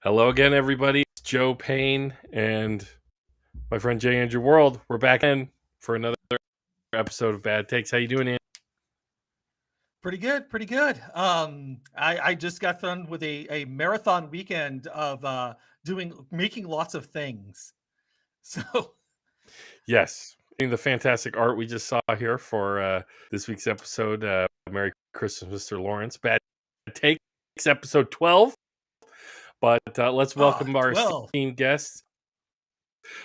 Hello again, everybody. It's Joe Payne and my friend J. Andrew World. We're back in for another episode of Bad Takes. How you doing, Andy? Pretty good, pretty good. I just got done with a marathon weekend of making lots of things. So Yes. The fantastic art we just saw here for this week's episode. Merry Christmas, Mr. Lawrence. Bad Takes, episode 12. But let's welcome our 12. esteemed guest.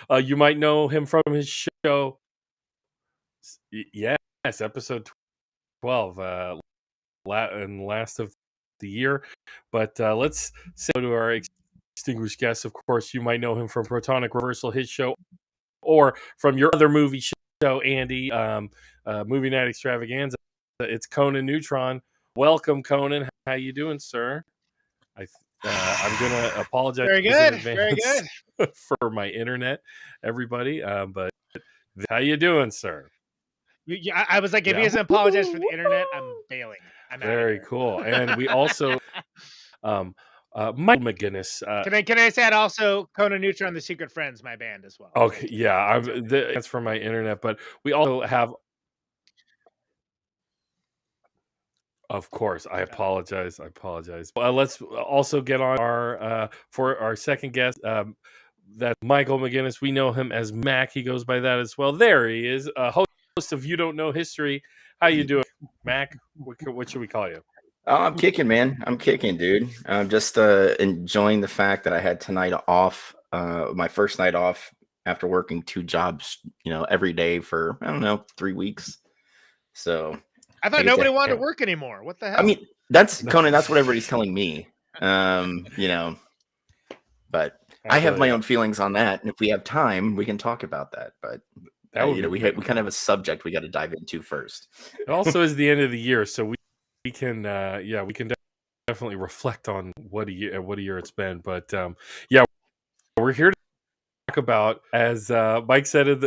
You might know him from his show. Yes, episode 12. And last of the year. But let's say to our distinguished guest. Of course, you might know him from Protonic Reversal, his show, or from your other movie show, Andy, movie Night Extravaganza. It's Conan Neutron. Welcome, Conan. How you doing, sir? I'm gonna apologize very good, in advance for my internet, everybody. But how you doing, sir? I was like, if he doesn't apologize for the internet, I'm bailing. I'm very cool. And we also, Michael McGuinness. Can I say it also? Conan Neutron, the Secret Friends, my band as well. Okay, yeah, that's for my internet, but we also have. Of course, I apologize. Let's also get on our for our second guest. That's Michael McGuinness. We know him as Mac. He goes by that as well. There he is, host of You Don't Know History. How you doing, Mac? What should we call you? Oh, I'm kicking, man. I'm kicking, dude. I'm just enjoying the fact that I had tonight off, my first night off after working 2 jobs, every day for, 3 weeks. So I thought nobody wanted to work anymore. What the hell? I mean, that's Conan. That's what everybody's telling me. But I have my own feelings on that, and if we have time, we can talk about that. But we kind of have a subject we got to dive into first. It also is the end of the year, so we can definitely reflect on what a year it's been. But we're here to talk about, as Mike said it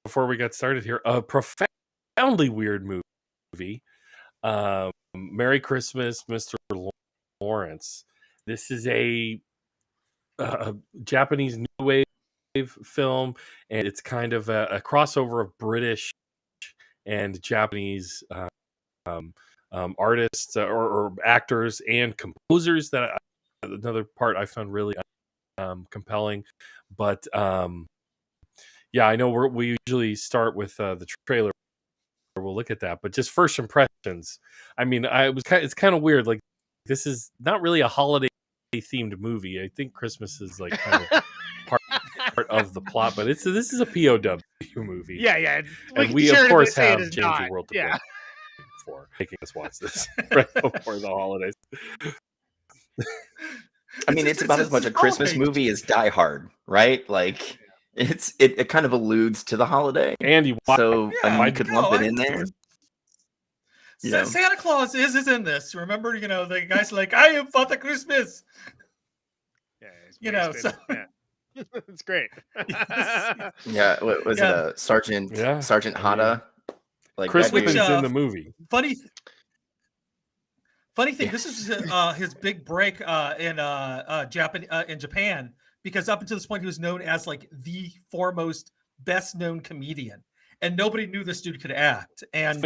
before we got started here, a profoundly weird movie. Merry Christmas, Mr. Lawrence. This is a Japanese new wave film, and it's kind of a crossover of British and Japanese artists or actors and composers. That another part I found really compelling. But I know we usually start with the trailer. We'll look at that, but just first impressions. I mean, it's kind of weird. Like, this is not really a holiday themed movie. I think Christmas is like kind of part of the plot, but this is a POW movie. Yeah. And we of course have changed the world to blame for making us watch this right before the holidays. I mean, it's about as much a Christmas movie as Die Hard, right? Like, it kind of alludes to the holiday. Andy, so I could lump it in there. Santa Claus is in this. Remember, the guy's like, I am Father Christmas. Yeah, so it's great. Yeah, what was it? Sergeant Hada. Like Chris Whitman's in the movie. Funny thing. This is his big break in Japan, because up until this point he was known as like the foremost, best known comedian, and nobody knew this dude could act. And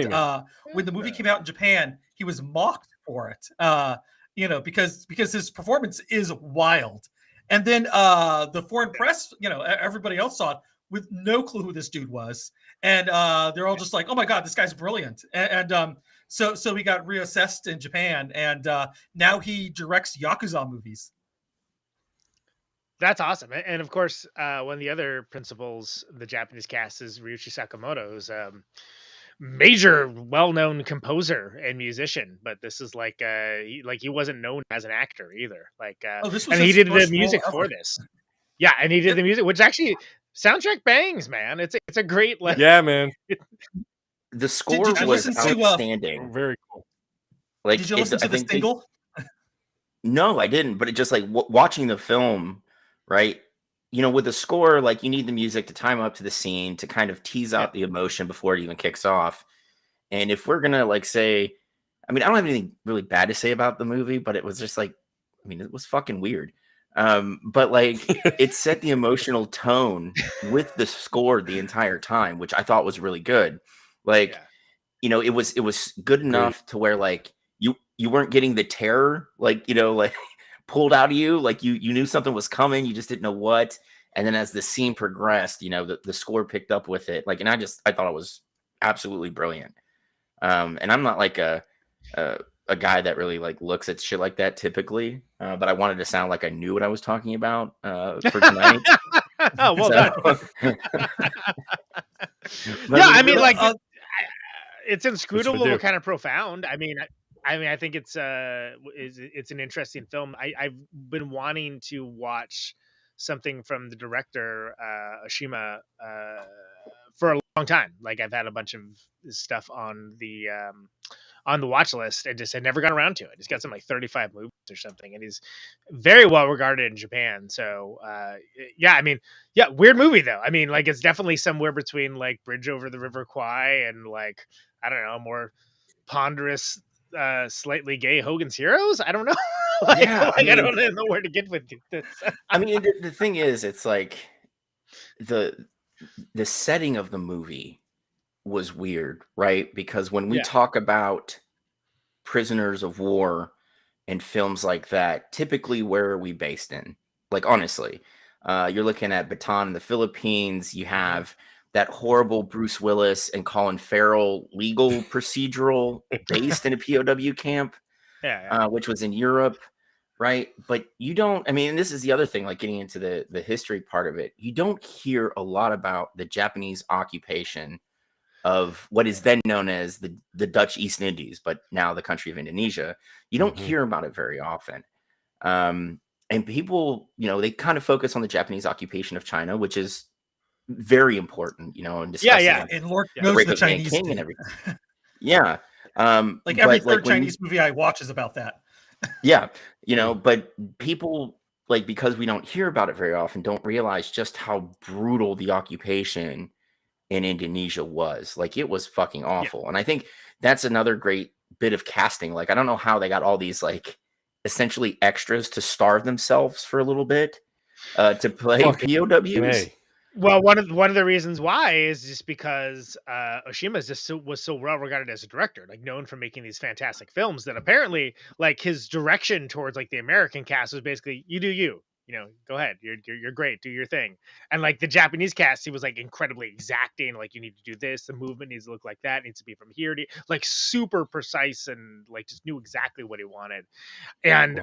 when the movie came out in Japan, he was mocked for it. Because his performance is wild. And then the foreign press, everybody else saw it with no clue who this dude was, and they're all just like, "Oh my god, this guy's brilliant!" And so he got reassessed in Japan, and now he directs Yakuza movies. That's awesome. And of course, one of the other principals, the Japanese cast, is Ryuichi Sakamoto, who's major well-known composer and musician, but this is like he wasn't known as an actor either. And he did the music for this. Yeah, and he did the music, which actually soundtrack bangs, man. It's a great man. The score was outstanding. Very cool. Like, did you listen to the single? No, I didn't. But it just like watching the film, right? With the score, like, you need the music to time up to the scene to kind of tease out the emotion before it even kicks off. And if we're gonna say, I don't have anything really bad to say about the movie, but it was just like, it was fucking weird. But like it set the emotional tone with the score the entire time, which I thought was really good. Like, it was good enough to where like you weren't getting the terror, like, like pulled out of you, like you knew something was coming, you just didn't know what. And then as the scene progressed, the score picked up with it. Like, and I thought it was absolutely brilliant. And I'm not like a guy that really like looks at shit like that typically, but I wanted to sound like I knew what I was talking about for tonight. Oh, well done. I mean, like, it's inscrutable, but kind of profound. I mean, I think it's an interesting film. I've been wanting to watch something from the director Oshima for a long time. Like, I've had a bunch of stuff on the watch list and just had never got around to it. He's got some like 35 movies or something, and he's very well regarded in Japan. So weird movie though. I mean, like, it's definitely somewhere between like Bridge Over the River Kwai and like, I don't know, more ponderous, slightly gay Hogan's Heroes. I don't know. I don't know where to get with this. I mean, the thing is, it's like the setting of the movie was weird, right? Because when we talk about prisoners of war and films like that, typically where are we based in? Like, honestly, you're looking at Bataan in the Philippines. You have that horrible Bruce Willis and Colin Farrell legal procedural based in a POW camp, which was in Europe, right? But you don't, I mean, this is the other thing, like getting into the history part of it, you don't hear a lot about the Japanese occupation of what is then known as the Dutch East Indies, but now the country of Indonesia. You don't hear about it very often. And people, they kind of focus on the Japanese occupation of China, which is very important, and discussing and Lord knows the Chinese King and everything. Like every third Chinese movie I watch is about that. But people, like, because we don't hear about it very often, don't realize just how brutal the occupation in Indonesia was. Like, it was fucking awful. And I think that's another great bit of casting. Like, I don't know how they got all these like essentially extras to starve themselves for a little bit to play POWs. Well, one of the reasons why is just because Oshima was so well regarded as a director, like known for making these fantastic films, that apparently like his direction towards like the American cast was basically, you do you. Go ahead. You're great. Do your thing. And like the Japanese cast, he was like incredibly exacting. Like, you need to do this. The movement needs to look like that. It needs to be from here to, like, super precise, and like just knew exactly what he wanted. And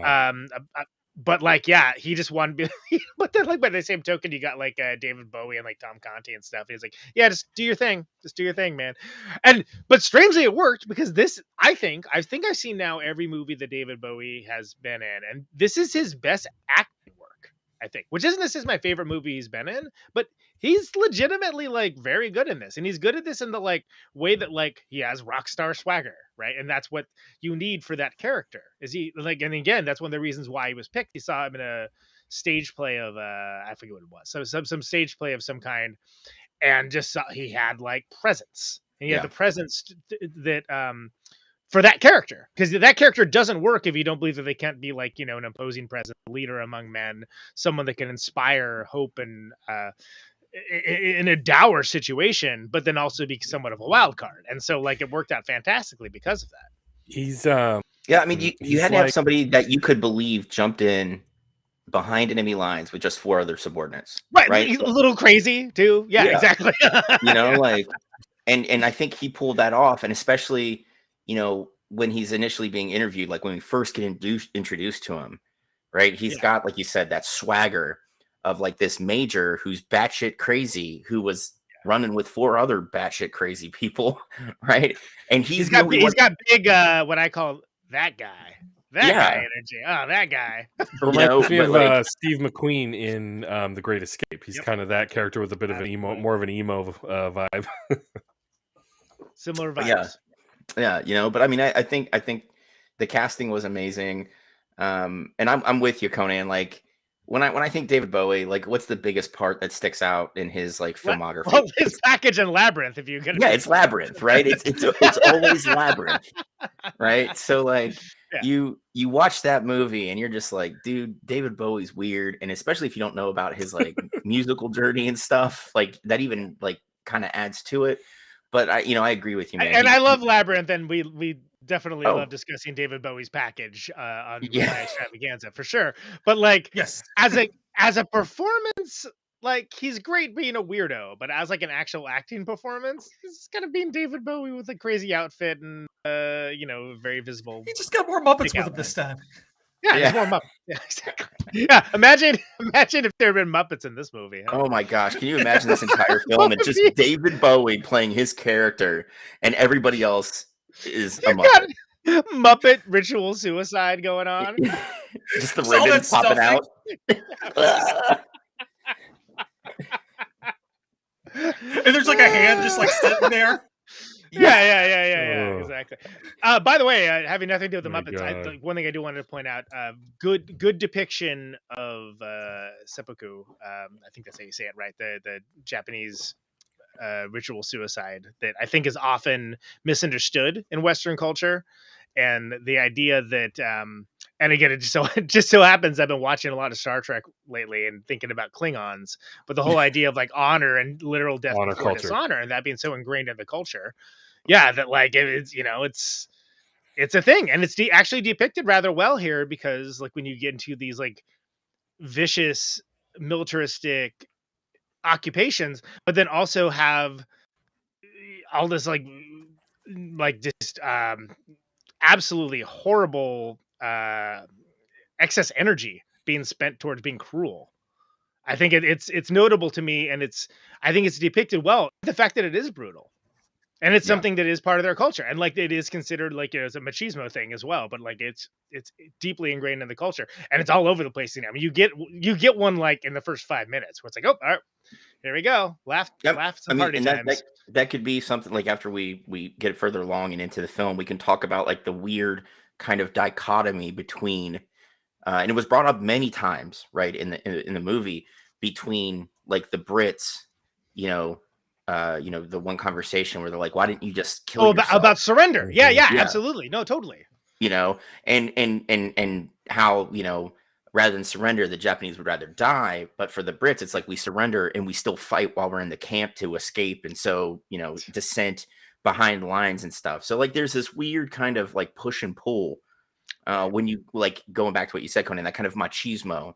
but like, he just wanted to be. But then, like, by the same token, you got like David Bowie and like Tom Conti and stuff. He's like, just do your thing. Just do your thing, man. But strangely, it worked, because this, I think I've seen now every movie that David Bowie has been in, and this is his best acting work, I think, which isn't this is my favorite movie he's been in, but he's legitimately like very good in this, and he's good at this in the like way that like he has rock star swagger, right? And that's what you need for that character. Is he like, and again, that's one of the reasons why he was picked. He saw him in a stage play of I forget what it was, so some stage play of some kind, and just saw he had like presence, and he had the presence that for that character, because that character doesn't work if you don't believe that they can't be like, an imposing presence, leader among men, someone that can inspire hope and in a dour situation, but then also be somewhat of a wild card. And so like it worked out fantastically because of that. He's I mean, you had to have somebody that you could believe jumped in behind enemy lines with just 4 other subordinates, right? He's a little crazy too. Exactly. Like, and I think he pulled that off, and especially when he's initially being interviewed, like when we first get introduced to him, right? He's got, like you said, that swagger of like this major who's batshit crazy, who was running with 4 other batshit crazy people, right? And he's got big, what I call that guy. Guy energy. Oh, that guy. Reminds me of Steve McQueen in The Great Escape. He's kind of that character with a bit of an emo, more of an emo vibe. Similar vibes. But I mean, I think the casting was amazing. And I'm with you, Conan. Like, when I think David Bowie, like, what's the biggest part that sticks out in his like filmography? Well, his package in Labyrinth, if you can. It's Labyrinth, right? It's always Labyrinth, right? So like, Yeah. you watch that movie and you're just like, dude, David Bowie's weird, and especially if you don't know about his like musical journey and stuff, like that even like kind of adds to it. But I agree with you, man. And I love Labyrinth, and we definitely Oh. love discussing David Bowie's package on Yeah. Night Extravaganza for sure. But like, Yes. as a performance, like he's great being a weirdo, but as like an actual acting performance, he's kind of being David Bowie with a crazy outfit and very visible. He just got more Muppets Stick with out him this time. Yeah, Yeah. there's more Muppets. Yeah, exactly. Yeah, imagine if there had been Muppets in this movie. Huh? Oh my gosh, can you imagine this entire film? It's just David Bowie playing his character, and everybody else is a You Muppet. got Muppet ritual suicide going on. Just the Just all ribbons that popping out. And there's like a hand just like sitting there. Yeah, Oh. exactly. By the way, having nothing to do with the My Muppets, God. one thing I do want to point out, good depiction of seppuku. I think that's how you say it, right? The Japanese ritual suicide that I think is often misunderstood in Western culture, and the idea that, and again, it just so happens I've been watching a lot of Star Trek lately and thinking about Klingons, but the whole idea of like honor and literal death Honor before culture. dishonor, and that being so ingrained in the culture, yeah, that like it's it's a thing, and it's actually depicted rather well here, because like when you get into these like vicious militaristic occupations, but then also have all this like just absolutely horrible excess energy being spent towards being cruel. I think it's notable to me, and I think it's depicted well. The fact that it is brutal, and it's Yeah. something that is part of their culture, and like it is considered like it's a machismo thing as well. But like it's deeply ingrained in the culture, and it's all over the place. I mean, you get one like in the first 5 minutes where it's like, oh, all right, here we go, laugh some party and times. that could be something like after we get further along and into the film, we can talk about like the weird kind of dichotomy between, and it was brought up many times, right, in the movie, between like the Brits, the one conversation where they're like, why didn't you just kill yourself? About surrender. Yeah, Yeah. absolutely. No, totally. And how, rather than surrender, the Japanese would rather die. But for the Brits, it's like we surrender and we still fight while we're in the camp to escape. And so, dissent behind the lines and stuff. So like there's this weird kind of like push and pull when you like going back to what you said, Conan, that kind of machismo,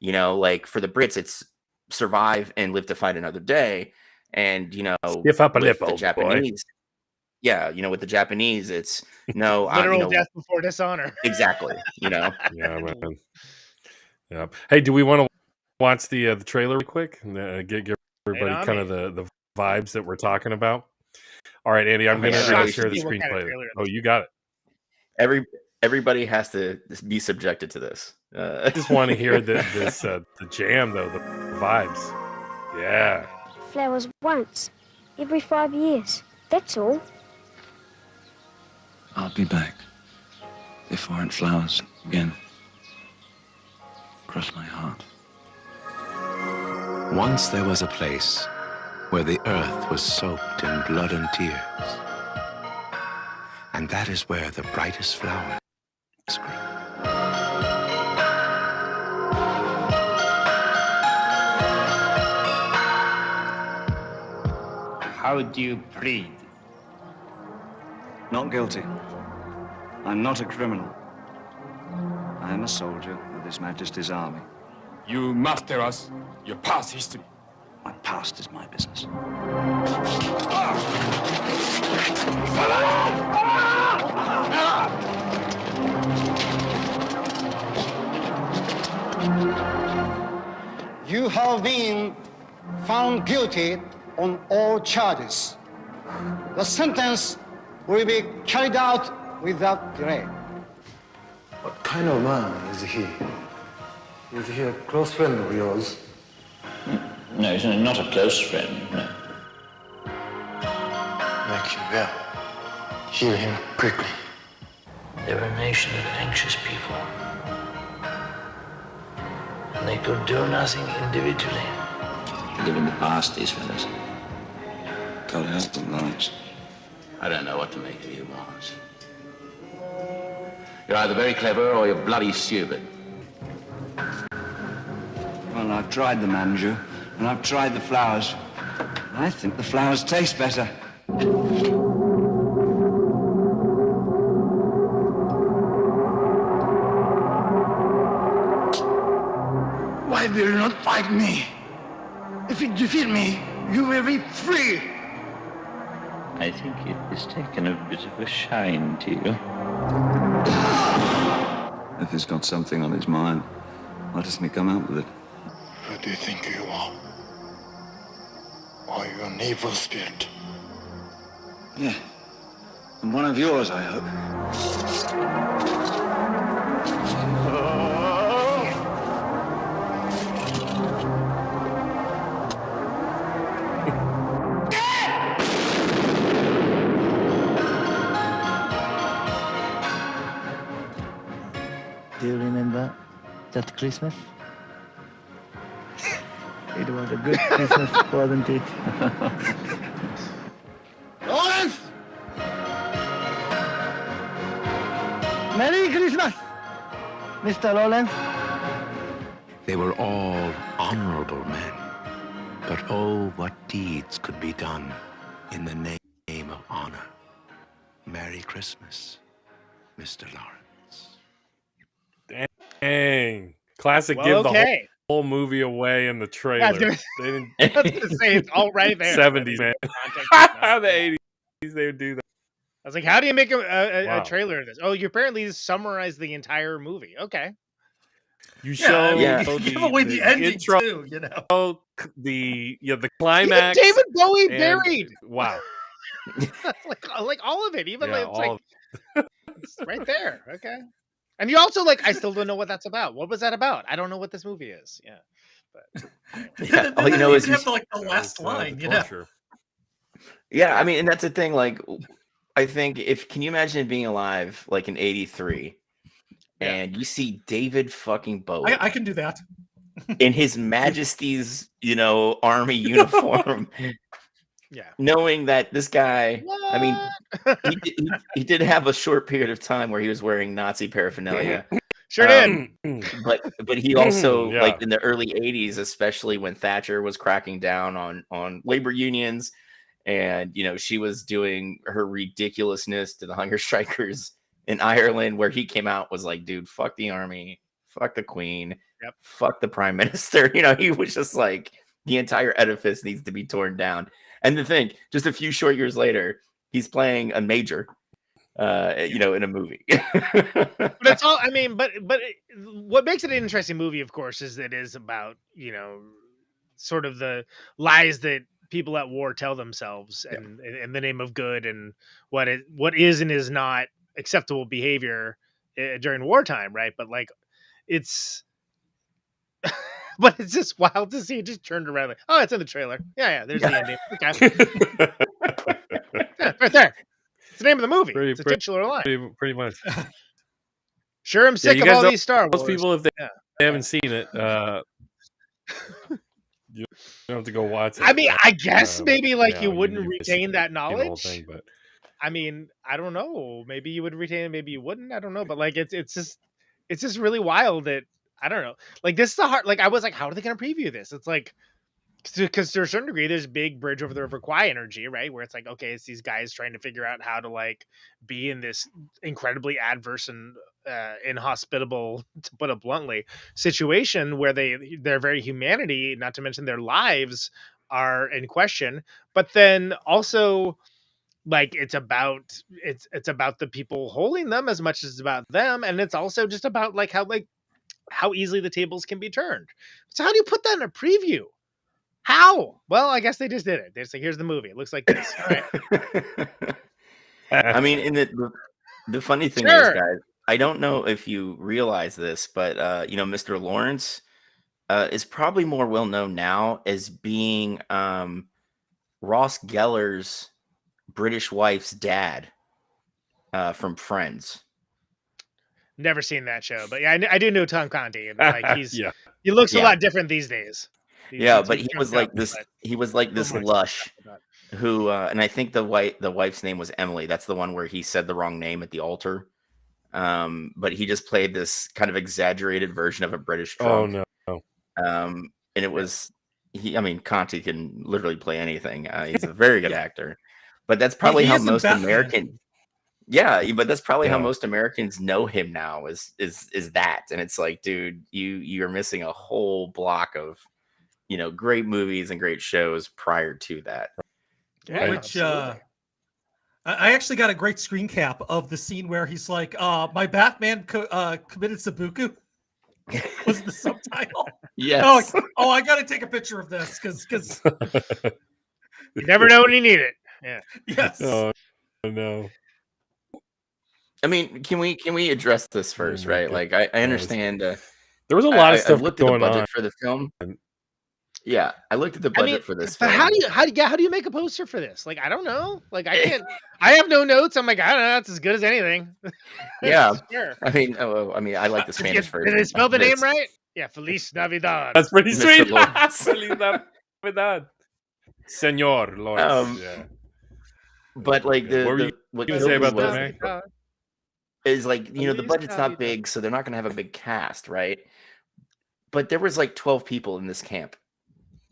like for the Brits, it's survive and live to fight another day. And, Stiff up a with lip, the old boy. Japanese, yeah, with the Japanese, it's no, literal death before dishonor. Exactly, Yeah, man. Yeah. Hey, do we want to watch the trailer real quick and give everybody kind of the vibes that we're talking about? All right, Andy, I'm going to share the screenplay. Oh, you got it. Everybody has to be subjected to this. I just want to hear the jam, though, the vibes. Yeah. Flowers once, every 5 years. That's all. I'll be back. If aren't flowers again. Cross my heart. Once there was a place where the earth was soaked in blood and tears. And that is where the brightest flowers grew. How do you plead? Not guilty. I'm not a criminal. I am a soldier of His Majesty's army. You must tell us your past history. My past is my business. You have been found guilty on all charges. The sentence will be carried out without delay. What kind of man is he? Is he a close friend of yours? No, he's not a close friend, no. Make him well. Heal him quickly. They were a nation of anxious people. And they could do nothing individually. Live in the past, these fellas. God help them, Lawrence. I don't know what to make of you, Lawrence. You're either very clever or you're bloody stupid. Well, I've tried the manju, and I've tried the flowers. I think the flowers taste better. Why will you not fight me? If you defeat me, you will be free. I think it has taken a bit of a shine to you. If he's got something on his mind, why doesn't he come out with it? Who do you think you are? Are you an evil spirit? Yeah. And one of yours, I hope. Do you remember that Christmas? It was a good Christmas, wasn't it? Lawrence! Merry Christmas, Mr. Lawrence. They were all honorable men. But oh, what deeds could be done in the name of honor. Merry Christmas, Mr. Lawrence. Dang. Classic Well, give the okay. whole movie away in the trailer. I was gonna, They didn't I was gonna say it's all right there. 70s, man. Context is the not- 80s, they would do that. I was like, how do you make Wow. a trailer of this? Oh, you apparently summarize the entire movie. Okay. You Yeah, show Yeah. give away the ending intro, too, you know. the Even climax. David Bowie and- buried. Wow. like all of it. Even Yeah, like, it's all like it's right there. Okay. And you also I still don't know what that's about. What was that about? I don't know what this movie is. Yeah. But Yeah, all you know is you have the That last was, line, the you know. torture. yeah. I mean, and that's the thing. Like, I think can you imagine being alive like in '83, and you see David fucking Bowie I can do that. in his Majesty's, army uniform, yeah. knowing that this guy. I mean, What? he did have a short period of time where he was wearing Nazi paraphernalia. Sure did. But he also Yeah. like in the early 80s, especially when Thatcher was cracking down on labor unions, and she was doing her ridiculousness to the hunger strikers in Ireland, where he came out was like, dude, fuck the army, fuck the queen, Yep. fuck the prime minister. He was just like, the entire edifice needs to be torn down. And the thing, just a few short years later, he's playing a major in a movie. But it's all. I mean, but what makes it an interesting movie, of course, is that it is about sort of the lies that people at war tell themselves, and in the name of good, and what is and is not acceptable behavior during wartime, right? But it's. But it's just wild to see it just turned around like, oh, it's in the trailer. Yeah, there's the ending. Okay. Yeah, right there. It's the name of the movie. It's a titular line. Pretty much. Sure, I'm sick you of guys all know- these Star Wars. Most people, if they Yeah. haven't seen it, you don't have to go watch it. I mean, I guess maybe yeah, you wouldn't you retain that the whole knowledge. thing, but I mean, I don't know. Maybe you would retain it, maybe you wouldn't. I don't know. But it's just really wild that I don't know. This is the hard. I was like, how are they going to preview this? It's because to a certain degree, there's big bridge over the river Kwai energy, right? Where it's okay, it's these guys trying to figure out how to be in this incredibly adverse and inhospitable, to put it bluntly, situation where their very humanity, not to mention their lives, are in question. But then also, it's about the people holding them as much as it's about them, and it's also just about how easily the tables can be turned. So how do you put that in a preview? How? Well, I guess they just did it. They're just here's the movie. It looks like this. All right. I mean, in the funny thing Sure. is, guys, I don't know if you realize this, but Mr. Lawrence is probably more well known now as being Ross Geller's British wife's dad from Friends. Never seen that show, but yeah, I do know Tom Conti, and he's yeah. he looks a Yeah. lot different these days. But he was like this. He was like this lush who, and I think the wife's name was Emily. That's the one where he said the wrong name at the altar. but he just played this kind of exaggerated version of a British Oh drunk. no. And it was Conti can literally play anything. He's a very good actor, but that's probably how most American. Yeah, but that's probably how most Americans know him now is that, and it's like, dude, you're missing a whole block of, great movies and great shows prior to that. Yeah, Which I actually got a great screen cap of the scene where he's like, "My Batman committed seppuku." Was the subtitle? Yes. Oh, I got to take a picture of this because you never know when you need it. Yeah. Yes. Oh no. I mean, can we address this first, right? God. Like, I understand. There was a lot of stuff I looked at the going budget on for the film. Yeah, I looked at the budget for this But film. how do you make a poster for this? Like, I don't know. Like, I have no notes. I'm like, I don't know. It's as good as anything. Yeah. Sure. I mean, I like the Spanish version. Did they spell the name right? Yeah, Feliz Navidad. That's pretty sweet. Mr. Feliz Navidad. Senor Lawrence. Yeah. But like what you say about that, Mary? Is like, the budget's not big, so they're not gonna have a big cast, right? But there was like 12 people in this camp.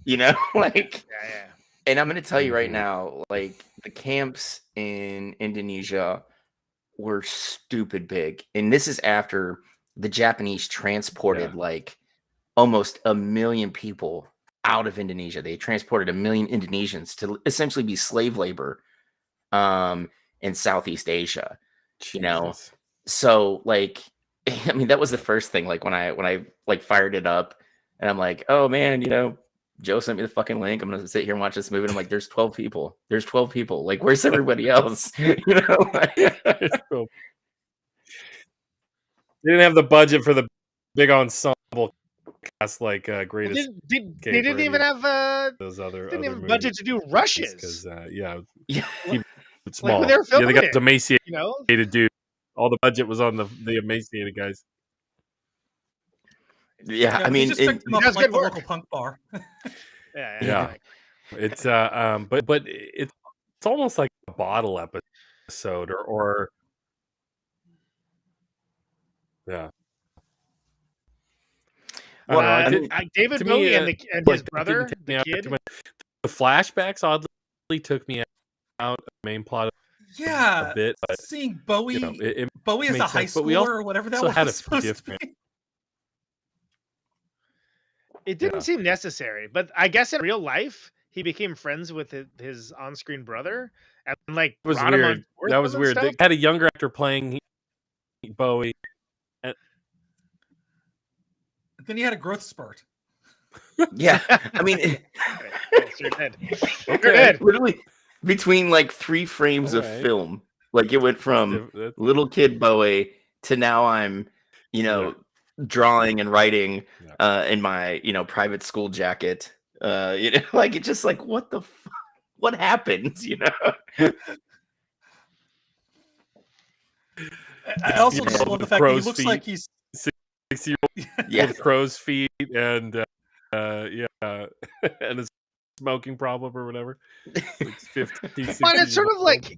Like, yeah. And I'm gonna tell you right now, like, the camps in Indonesia were stupid big. And this is after the Japanese transported like almost 1 million people out of Indonesia. They transported 1 million Indonesians to essentially be slave labor in Southeast Asia. Jesus. So like, I mean, that was the first thing. Like when I like fired it up, and I'm like, oh man, Joe sent me the fucking link. I'm gonna sit here and watch this movie. And I'm like, there's 12 people. There's 12 people. Like, where's everybody else? They didn't have the budget for the big ensemble cast like Greatest. They didn't even have those other budget to do rushes. Because it's Like, small. when they were filming they got it, emaciated dude. All the budget was on the emaciated guys. Yeah, I mean, just picked them up at, like, the local punk bar. Yeah. It's but it's almost like a bottle episode or yeah. Well, David Bowie and his brother, the kid. The flashbacks oddly took me out of the main plot a bit. But, seeing Bowie, Bowie as a high sense, schooler or whatever that was supposed to be. It didn't seem necessary, but I guess in real life he became friends with his on-screen brother, and like it was brought weird. him on board. That was weird. They had a younger actor playing Bowie. Then he had a growth spurt. Yeah, I mean, okay. Literally between like 3 frames of film, like it went from little kid Bowie to now I'm, drawing and writing in my private school jacket. Like it's just like what happens? I also just love the fact that he looks like he's 6-year-old with crow's feet and and a smoking problem or whatever. Like 50, 60 but it's sort of like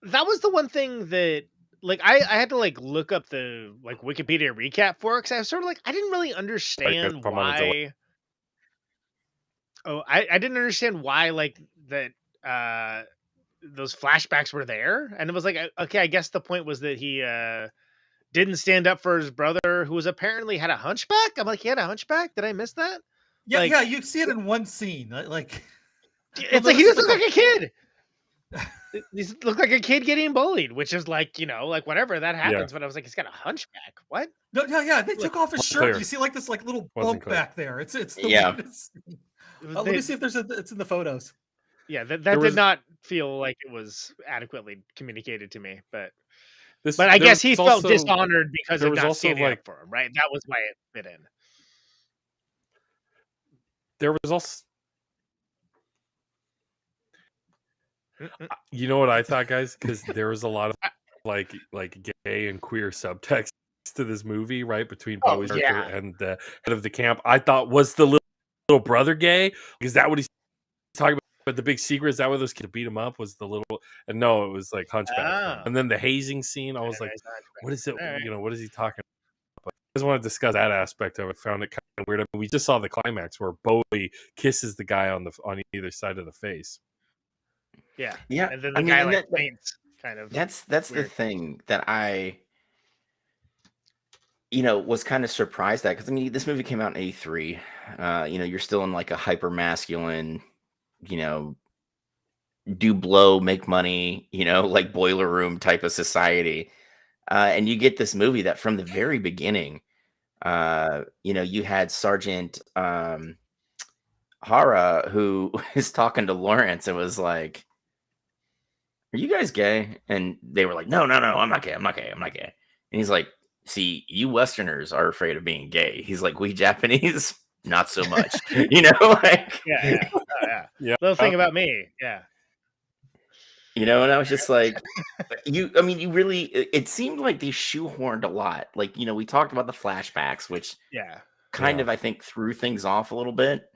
that was the one thing that like I had to like look up the like Wikipedia recap for it because I was sort of like I didn't really understand why. Oh, I didn't understand why like that those flashbacks were there, and it was like okay, I guess the point was that he didn't stand up for his brother who was apparently had a hunchback. I'm like, he had a hunchback? Did I miss that? Yeah, yeah, you see it in one scene. Like it's like he just looked like a kid. He looked like a kid getting bullied, which is like, like whatever that happens. But I was like, he's got a hunchback. What? No, yeah. They took off his shirt. You see like this like little bump back there. It's the let me see if it's in the photos. Yeah, that did not feel like it was adequately communicated to me, but I guess he felt dishonored because of not standing up for him, right? That was why it fit in. There was also, you know what I thought, guys? Because there was a lot of like gay and queer subtext to this movie, right? Between Bowie's character and the head of the camp. I thought was the little brother gay? Is that what he's talking about? But the big secret, is that where those kids beat him up? Was the little, and no, it was like Hunchback thing. Oh. And then the hazing scene, I was like, what is it? Right. You know, what is he talking about? I just want to discuss that aspect of it. I found it kind of weird. I mean, we just saw the climax where Bowie kisses the guy on either side of the face. Yeah. Yeah. And then the guy like faints, kind of. That's the thing that I was kind of surprised at, because I mean, this movie came out in '83. You're still in like a hyper masculine, do blow, make money, like boiler room type of society. And you get this movie that from the very beginning, you had Sergeant Hara, who is talking to Lawrence and was like, "Are you guys gay?" And they were like, No, I'm not gay. I'm not gay. And he's like, "See, you Westerners are afraid of being gay." He's like, "We Japanese, not so much." Like, yeah. Little thing about me. Yeah. And I was just like, you really, it seemed like they shoehorned a lot. Like, we talked about the flashbacks, which kind of, I think, threw things off a little bit.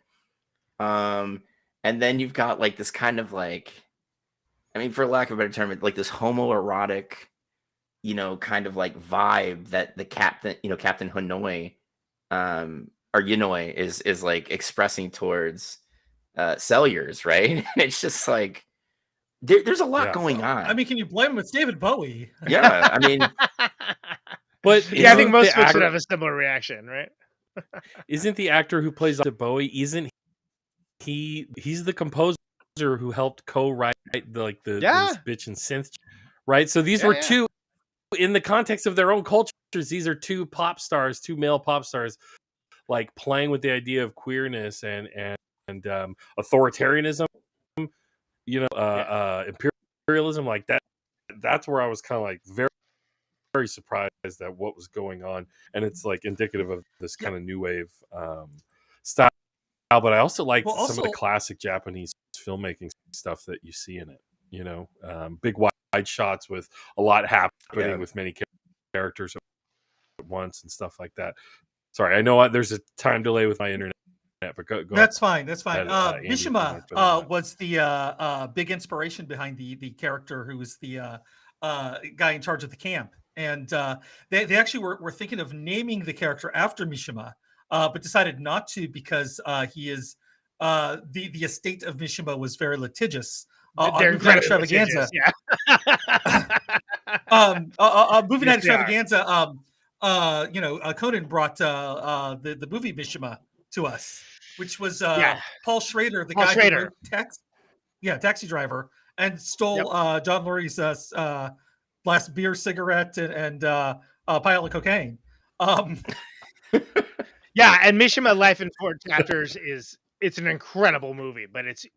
And then you've got like this kind of like, for lack of a better term, like this homoerotic, kind of like vibe that the captain, Captain Hanoi, or Yanoi is like expressing towards Sellers, right? And it's just like, there's a lot going on. I mean, can you blame him? It's David Bowie. Yeah, I mean, but I think most folks would have a similar reaction, right? Isn't the actor who plays Bowie? Isn't he's the composer who helped co-write this bitch and synth, right? So these were two, in the context of their own cultures, these are two male pop stars, like playing with the idea of queerness and authoritarianism, imperialism, like that. That's where I was kind of like very, very surprised at what was going on, and it's like indicative of this kind of new wave style. But I also like some of the classic Japanese filmmaking stuff that you see in it. Big wide shots with a lot happening with many characters at once and stuff like that. Sorry, I know there's a time delay with my internet, but go That's fine. Mishima was the big inspiration behind the character who was the guy in charge of the camp, and they actually were thinking of naming the character after Mishima, but decided not to because he is the estate of Mishima was very litigious. They're Night Extravaganza. Movie Night Extravaganza. Conan brought the movie Mishima to us, which was Paul Schrader, the guy who wrote Taxi Driver, and stole John Lurie's last beer, cigarette, and pile of cocaine. And Mishima Life in 4 Chapters it's an incredible movie, but it's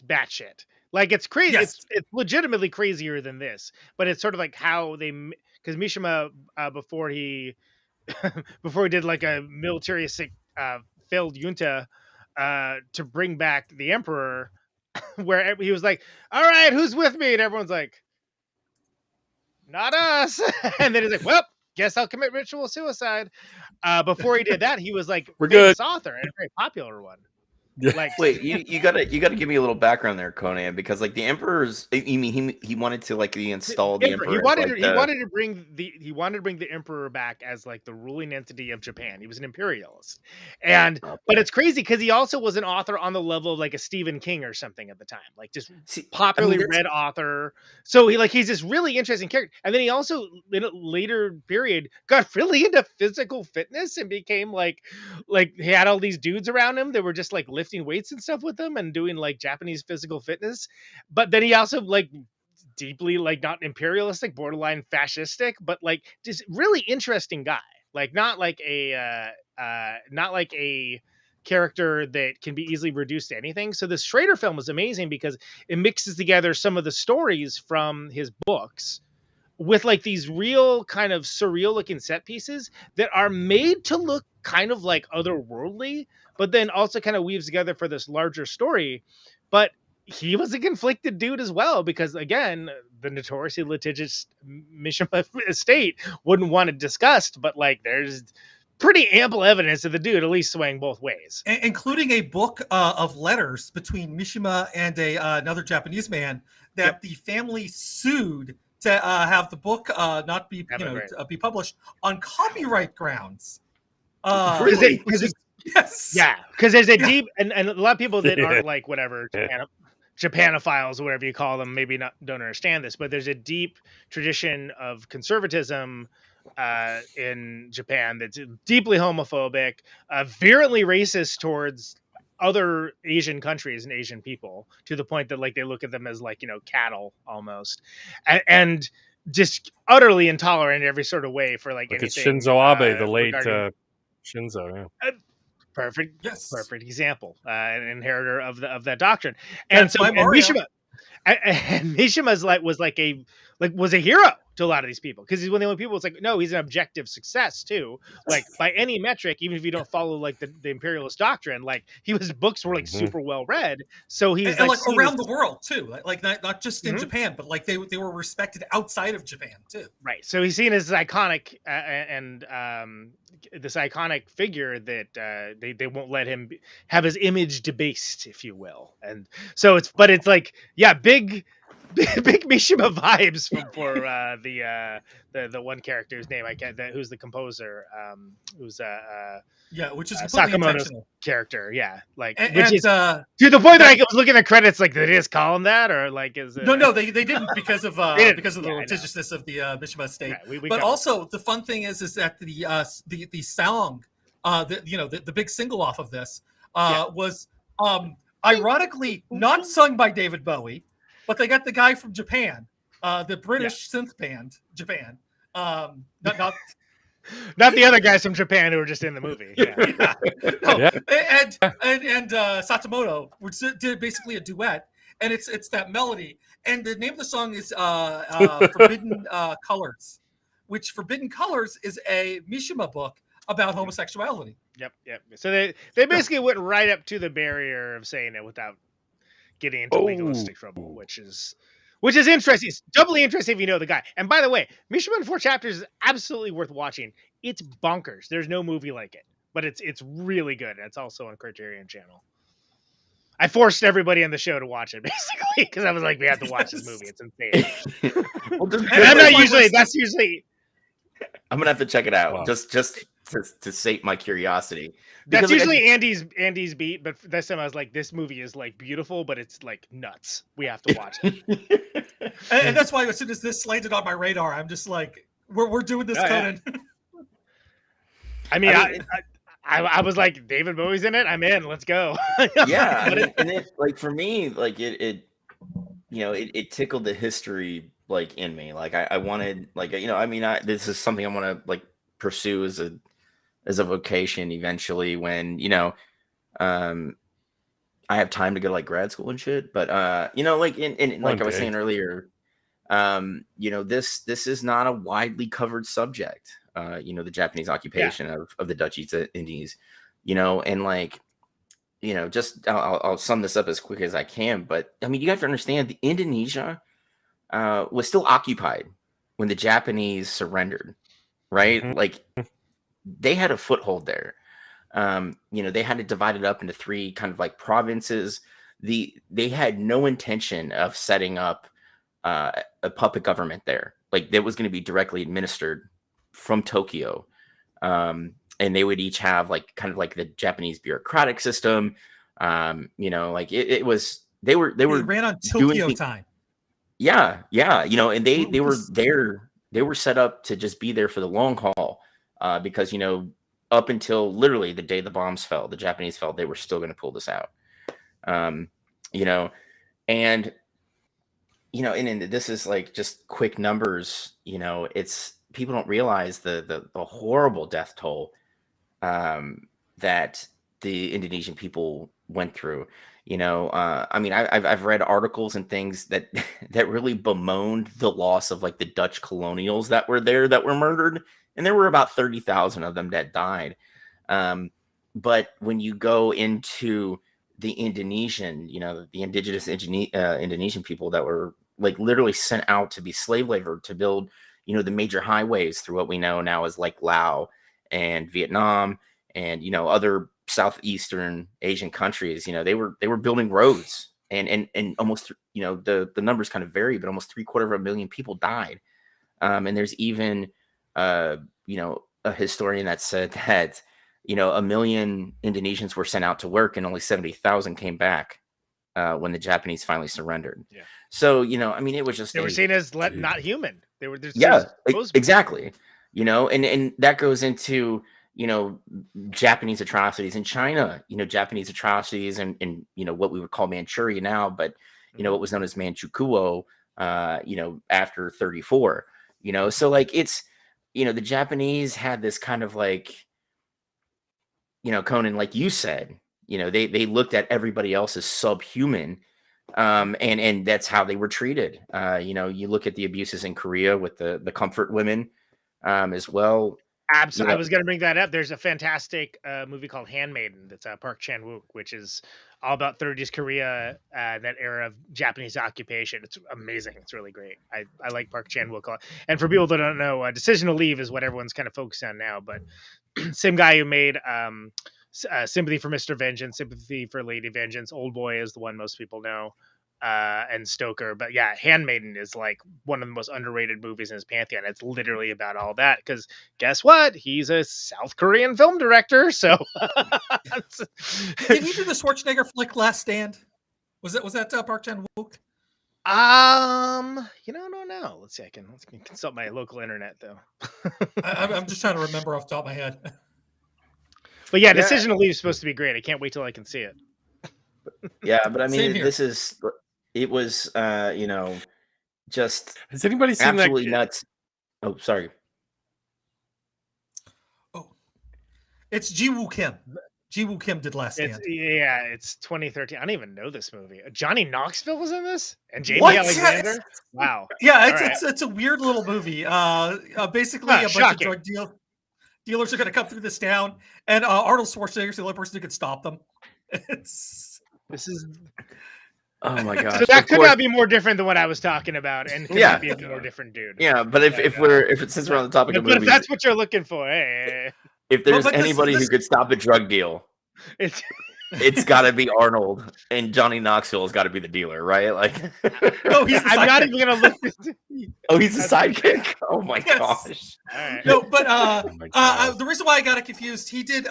batshit. Like, it's crazy. Yes. It's legitimately crazier than this, but it's sort of like how because Mishima before he did like a militaristic failed junta to bring back the emperor, where he was like, "All right, who's with me?" And everyone's like, "Not us." And then he's like, "Well, guess I'll commit ritual suicide." Before he did that, he was like We're famous good. author and a very popular one. Like, wait, you gotta give me a little background there, Conan, because like the emperor's, you mean he wanted to like reinstall the emperor. He wanted to bring the emperor back as like the ruling entity of Japan. He was an imperialist, but it's crazy because he also was an author on the level of like a Stephen King or something at the time, like just popularly read author. So he's this really interesting character, and then he also in a later period got really into physical fitness and became like he had all these dudes around him that were just like lifting weights and stuff with him and doing like Japanese physical fitness. But then he also like deeply like not imperialistic, borderline fascistic, but like just really interesting guy. Like not like a character that can be easily reduced to anything. So the Schrader film is amazing because it mixes together some of the stories from his books with like these real kind of surreal looking set pieces that are made to look kind of like otherworldly, but then also kind of weaves together for this larger story. But he was a conflicted dude as well, because again, the notoriously litigious Mishima estate wouldn't want it discussed, but like there's pretty ample evidence that the dude at least swang both ways, including a book of letters between Mishima and another Japanese man that the family sued to have the book not be be published on copyright grounds. Really? Yes. Yeah, because there's a deep and a lot of people that aren't like whatever Japanophiles or whatever you call them maybe don't understand this, but there's a deep tradition of conservatism in Japan that's deeply homophobic, virulently racist towards other Asian countries and Asian people, to the point that like they look at them as like, cattle almost, and just utterly intolerant in every sort of way for like anything. It's Shinzo Abe, the late Shinzo. Yeah. Perfect example, an inheritor of that doctrine. And so Mishima, and Mishima's was a hero to a lot of these people, because he's one of the only people. It's like, no, he's an objective success too, like by any metric, even if you don't follow like the imperialist doctrine. Like his books were like super well read, so he's and like around the world too, like not just in Japan, but like they were respected outside of Japan too. Right. So he's seen as iconic and this iconic figure that they won't let him have his image debased, if you will. And so it's like, yeah, big Mishima vibes for the one character whose name I can't, who's the composer, who's which is Sakamoto's character, like, and which is to the point that I was looking at credits, like, did they just call him that, or like is no they didn't because of the litigiousness of the Mishima estate. Yeah, we but also the fun thing is that the song, the big single off of this was ironically not sung by David Bowie, but they got the guy from Japan, the British synth band Japan, not the other guys from Japan who were just in the movie. And Satomoto, which did basically a duet, and it's that melody. And the name of the song is Forbidden Colors, which Forbidden Colors is a Mishima book about homosexuality. Yep. So they basically went right up to the barrier of saying it without getting into legalistic trouble, which is interesting. It's doubly interesting if you know the guy. And by the way, Mishima in 4 chapters is absolutely worth watching. It's bonkers. There's no movie like it, but it's really good. And it's also on Criterion Channel. I forced everybody on the show to watch it basically because I was like, we have to watch this movie. It's insane. That's usually. I'm gonna have to check it out just to sate my curiosity. That's usually Andy's beat, but this time I was like, this movie is like beautiful, but it's like nuts. We have to watch it. and that's why as soon as this landed on my radar, I'm just like, we're doing this, Conan. I mean, I was like, David Bowie's in it. I'm in. Let's go. Yeah, and it like for me, like it tickled the history like in me. Like I wanted, like, this is something I want to like pursue as a vocation eventually when I have time to go to like grad school and shit. But like like I was saying earlier, this is not a widely covered subject. The Japanese occupation of the Dutch East Indies, and like, just I'll sum this up as quick as I can. But I mean, you have to understand, the Indonesia was still occupied when the Japanese surrendered, right? Mm-hmm. Like they had a foothold there. They had to divide it up into 3 kind of like provinces. They had no intention of setting up a puppet government there. Like that was going to be directly administered from Tokyo. And they would each have like kind of like the Japanese bureaucratic system. Like it was, they ran on Tokyo time. Yeah. And they were there. They were set up to just be there for the long haul. Because, up until literally the day the bombs fell, the Japanese fell, they were still going to pull this out. And this is like just quick numbers, it's, people don't realize the horrible death toll that the Indonesian people went through. I've read articles and things that really bemoaned the loss of like the Dutch colonials that were there that were murdered, and there were about 30,000 of them that died. But when you go into the Indonesian, the indigenous Indonesian people that were like literally sent out to be slave labor to build, the major highways through what we know now as like Laos and Vietnam and, you know, other Southeastern Asian countries. You know, they were building roads, and almost, you know, the numbers kind of vary, but almost 750,000 people died. And there's even, you know, a historian that said that, you know, 1 million Indonesians were sent out to work and only 70,000 came back when the Japanese finally surrendered. Yeah. So, you know, I mean, it was just they were seen as not human. They were exactly. You know, and that goes into, you know, Japanese atrocities in China. You know, Japanese atrocities and you know what we would call Manchuria now, but you know what was known as Manchukuo. You know, after 34. You know, so like it's, you know, the Japanese had this kind of like, you know, Conan, like you said, you know, they looked at everybody else as subhuman, and that's how they were treated. You know, you look at the abuses in Korea with the comfort women, as well. Absolutely, I was going to bring that up. There's a fantastic movie called Handmaiden that's Park Chan-wook, which is all about 30s Korea, that era of Japanese occupation. It's amazing. It's really great. I like Park Chan-wook a lot. And for people that don't know, Decision to Leave is what everyone's kind of focused on now. But same guy who made Sympathy for Mr. Vengeance, Sympathy for Lady Vengeance, Old Boy is the one most people know, and Stoker. But yeah, Handmaiden is like one of the most underrated movies in his pantheon. It's literally about all that, because guess what? He's a South Korean film director. So did he do the Schwarzenegger flick Last Stand? Was that Park Chan-wook? You know, I don't know. Let's see. I can consult my local internet though. I'm just trying to remember off the top of my head. But yeah, Decision to Leave is supposed to be great. I can't wait till I can see it. Yeah, but I mean, it was, you know, just has anybody seen absolutely nuts. Oh, sorry. Oh, it's Ji-woo Kim. Ji-woo Kim did Last Stand. It's 2013. I don't even know this movie. Johnny Knoxville was in this, and Jamie Alexander. Wow. Yeah, it's a weird little movie. Basically, a bunch of drug dealers are going to come through this town, and Arnold Schwarzenegger is the only person who can stop them. Oh my gosh! So that could not be more different than what I was talking about, and could not be a more different dude. Yeah, but since we're on the topic of movies, if that's what you're looking for, hey. If there's anybody who could stop a drug deal, it's got to be Arnold, and Johnny Knoxville's got to be the dealer, right? Like, no, I'm not even gonna look. Oh, he's the sidekick. Oh my gosh! Right. No, but the reason why I got it confused, he did.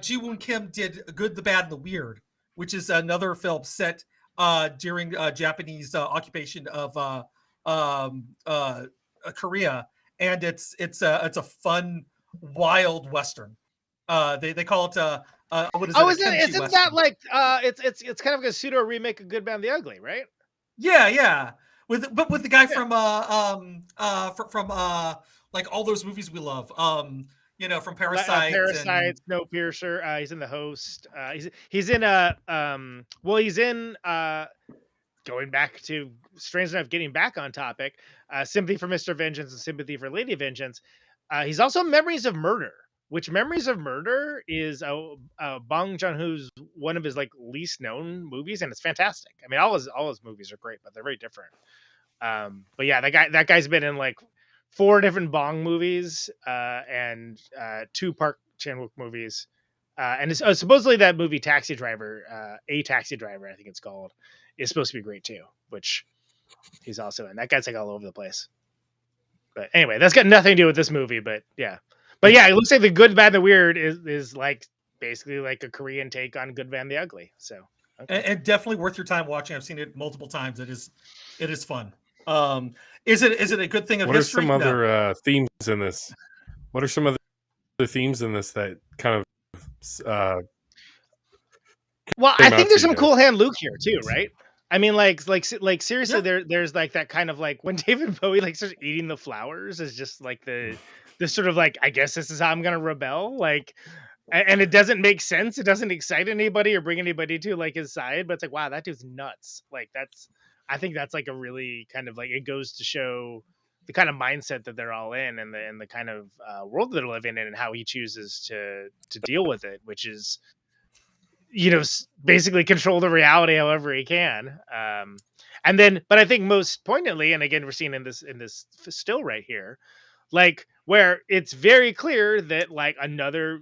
Ji-woo Kim did Good, the Bad, and the Weird, which is another film set during Japanese occupation of Korea, and it's a fun, wild western. They call it what is it? Isn't that like it's kind of a pseudo remake of Good, Bad, and the Ugly, right? Yeah. With the guy from like all those movies we love. You know, from Parasite. Snowpiercer. He's in The Host. He's in going back to, strange enough, getting back on topic, Sympathy for Mr. Vengeance and Sympathy for Lady Vengeance. He's also Memories of Murder, which Memories of Murder is Bong Joon-ho's one of his like least known movies, and it's fantastic. I mean, all his movies are great, but they're very different. But yeah, that guy's been in like 4 different Bong movies, and 2 Park Chan-wook movies, and it's, supposedly that movie Taxi Driver, A Taxi Driver, I think it's called, is supposed to be great too, which he's also in. That guy's like all over the place. But anyway, that's got nothing to do with this movie. But yeah, it looks like The Good, Bad, and the Weird is like basically like a Korean take on Good, Bad, and the Ugly. So and definitely worth your time watching. I've seen it multiple times. It is fun. Is it a good thing of what history? What are some other themes in this? What are some other themes in this that kind of? Well, I think there's some cool hand Luke here too, right? I mean, like seriously, there's like that kind of like when David Bowie like starts eating the flowers is just like the sort of like, I guess this is how I'm gonna rebel, like, and it doesn't make sense. It doesn't excite anybody or bring anybody to like his side, but it's like, wow, that dude's nuts. Like I think that's like a really kind of like, it goes to show the kind of mindset that they're all in, and the kind of world that they're living in, and how he chooses to deal with it, which is, you know, basically control the reality however he can. And then, but I think most poignantly, and again, we're seeing in this still right here, like where it's very clear that like another,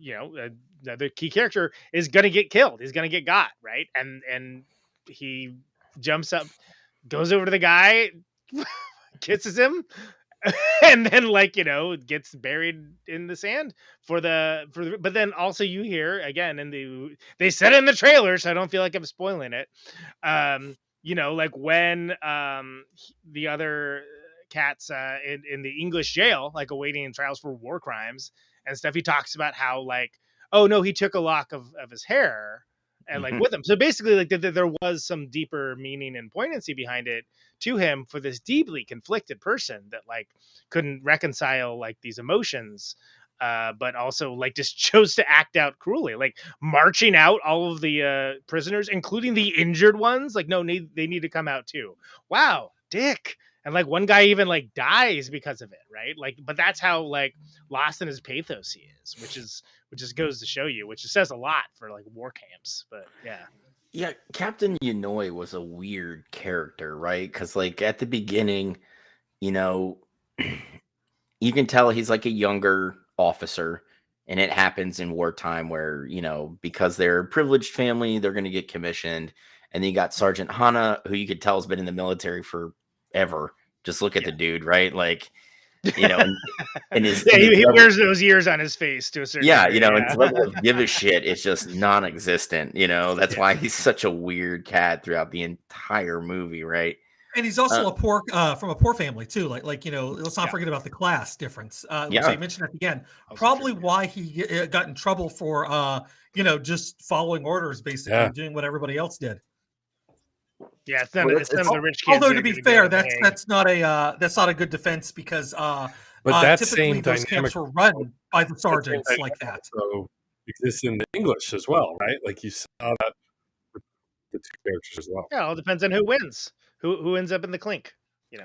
another key character is gonna get killed. He's gonna get got, right? And he jumps up, goes over to the guy, kisses him, and then gets buried in the sand but then also you hear again they said it in the trailer, so I don't feel like I'm spoiling it. Like when the other cats in the English jail, like awaiting trials for war crimes and stuff, he talks about how like, oh no, he took a lock of his hair and like with him. So basically like there was some deeper meaning and poignancy behind it to him for this deeply conflicted person that like couldn't reconcile like these emotions, but also like just chose to act out cruelly, like marching out all of the prisoners, including the injured ones. Like, no, they need to come out too. Wow, dick. And like one guy even like dies because of it, right? Like, but that's how like lost in his pathos he is, which just goes to show you, which says a lot for like war camps. But yeah. Yeah, Captain Yanoi was a weird character, right? Because like at the beginning, you can tell he's like a younger officer, and it happens in wartime where, because they're a privileged family, they're going to get commissioned. And then you got Sergeant Hana, who you could tell has been in the military forever. Just look at the dude, right? Like, and his he wears those years on his face to a certain degree. And his level of give a shit is just non-existent. That's why he's such a weird cat throughout the entire movie, right? And he's also from a poor family too. Let's not forget about the class difference. Which I mentioned at the end. Probably why he got in trouble for just following orders, basically doing what everybody else did. Yeah, it's none of the rich kids. Although to be fair, that's not a good defense because but that typically same those camps were run by the sergeants like that. So exists in the English as well, right? Like you saw that with the two characters as well. Yeah, it all depends on who wins, who ends up in the clink.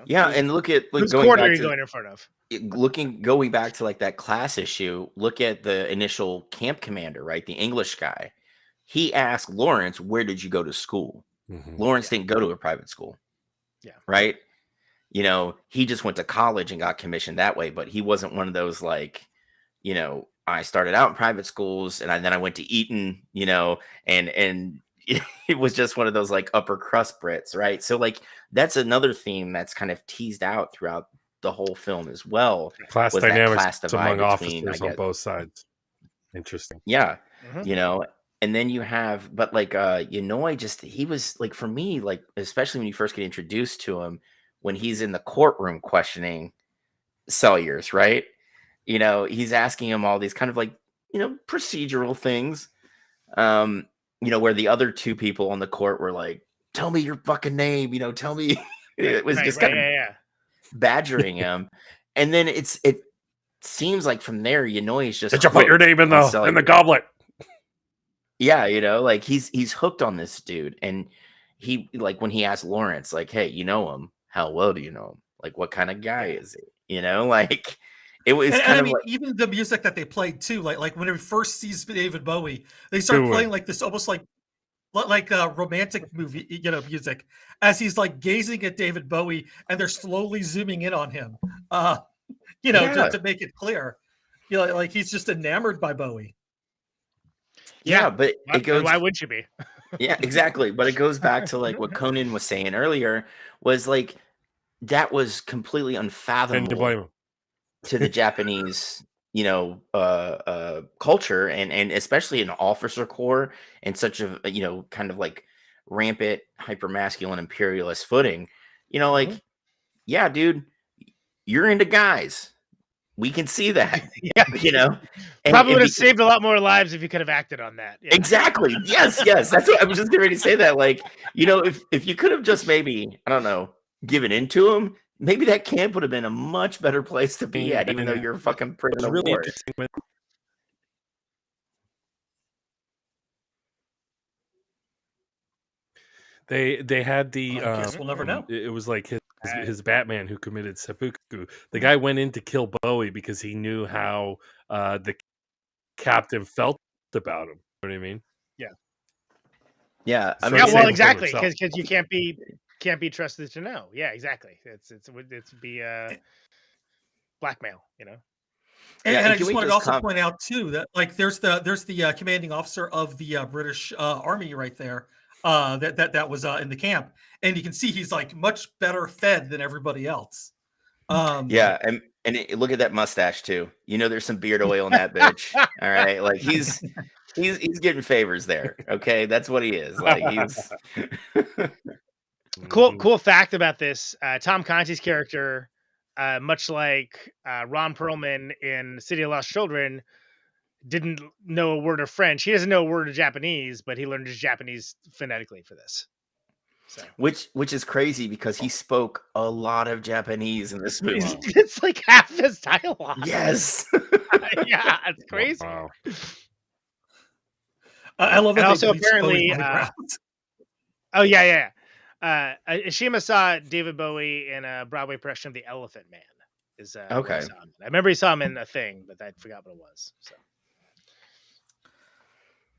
Yeah, and look at whose corner are you going in front of? Going back to like that class issue. Look at the initial camp commander, right? The English guy. He asked Lawrence, "Where did you go to school?" Lawrence didn't go to a private school. Yeah. Right. He just went to college and got commissioned that way, but he wasn't one of those like, I started out in private schools and then I went to Eton, and it was just one of those like upper crust Brits. Right. So like, that's another theme that's kind of teased out throughout the whole film as well. Class dynamics among officers on both sides. Interesting. Yeah. And then you have, but like, he was like, for me, like, especially when you first get introduced to him, when he's in the courtroom questioning Salyers, right? He's asking him all these kind of like, procedural things, where the other two people on the court were like, tell me your fucking name, tell me. It was just kind of badgering him. And then it seems like from there, he's just, did you put your name in the goblet? Yeah, like he's hooked on this dude. And he, like, when he asked Lawrence, like, hey, you know him? How well do you know him? Like, what kind of guy is he? Like, it was kind of like, even the music that they played too, like when he first sees David Bowie, they start playing like this almost like a romantic movie, music as he's like gazing at David Bowie and they're slowly zooming in on him, to make it clear, like he's just enamored by Bowie. Yeah, but it goes. Why would you be? Yeah, exactly. But it goes back to like what Conan was saying earlier, was like that was completely unfathomable to the Japanese, culture and especially an officer corps and such a kind of like rampant hypermasculine imperialist footing. Like, yeah, dude, you're into guys. We can see that. Yeah. Probably would have saved a lot more lives if you could have acted on that. Yeah. Exactly. Yes. That's what I was just getting ready to say. That, like, if you could have just maybe, I don't know, given into him, maybe that camp would have been a much better place to be at, even though you're a fucking prisoner of war. They had the. I guess we'll never know. It was like his Batman who committed seppuku. The guy went in to kill Bowie because he knew how the captain felt about him. You know what I mean? Yeah. Yeah. So well, exactly, because you can't be trusted to know. Yeah, exactly. It's blackmail, you know. And, Yeah, and and I can just we wanted to just also point out too that like there's the commanding officer of the British Army right there that was in the camp, and you can see he's like much better fed than everybody else. Yeah, and look at that mustache too. You know, there's some beard oil in that bitch. All right, like he's getting favors there. Okay, that's what he is. Like he's Cool fact about this: Tom Conti's character, much like Ron Perlman in City of Lost Children, didn't know a word of French. He doesn't know a word of Japanese, but he learned his Japanese phonetically for this. So, which is crazy because he spoke a lot of Japanese in this movie. it's like half his dialogue. Yes. Yeah, it's crazy. Wow. I love that. And they also bleached Bowie's apparently, on the ground. oh yeah. Ishima saw David Bowie in a Broadway production of The Elephant Man. Is where Okay. I saw him. I remember he saw him in a thing, but I forgot what it was. So.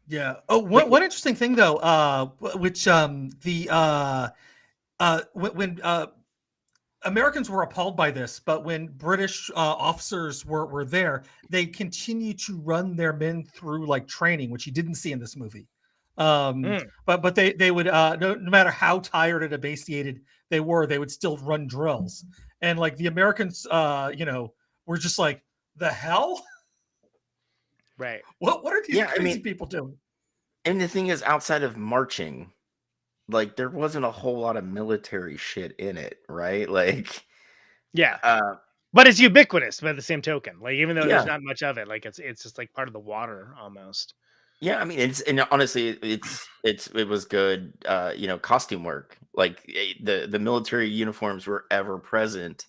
Yeah. Oh, one interesting thing though, which when Americans were appalled by this, but when British officers were there, they continued to run their men through like training, which you didn't see in this movie. But they would no matter how tired and emaciated they would still run drills. And like the Americans, were just like, the hell? Right. What are these crazy people doing? And the thing is, outside of marching, like there wasn't a whole lot of military shit in it, right? Like, yeah, but it's ubiquitous by the same token. Like, even though there's Yeah. not much of it, like it's just like part of the water almost. Yeah, I mean, honestly, it was good, costume work. Like the military uniforms were ever present,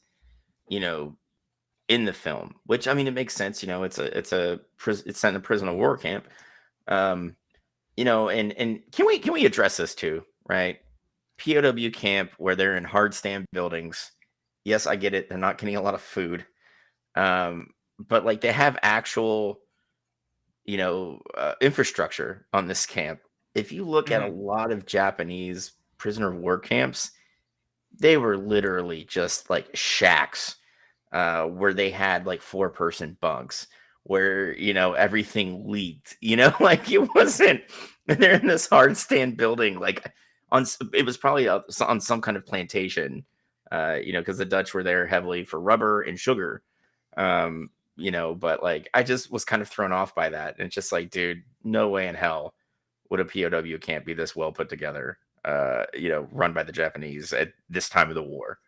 in the film. Which I mean, it makes sense. It's set in a prison of war camp. And can we address this too, right? POW camp where they're in hard stand buildings. Yes, I get it. They're not getting a lot of food, but like they have actual infrastructure on this camp. If you look at a lot of Japanese prisoner of war camps, they were literally just like shacks where they had like 4-person bunks where everything leaked, like it wasn't. They're in this hard stand building, like it was probably on some kind of plantation, because the Dutch were there heavily for rubber and sugar. But like I just was kind of thrown off by that. And it's just like, dude, no way in hell would a POW camp be this well put together, run by the Japanese at this time of the war.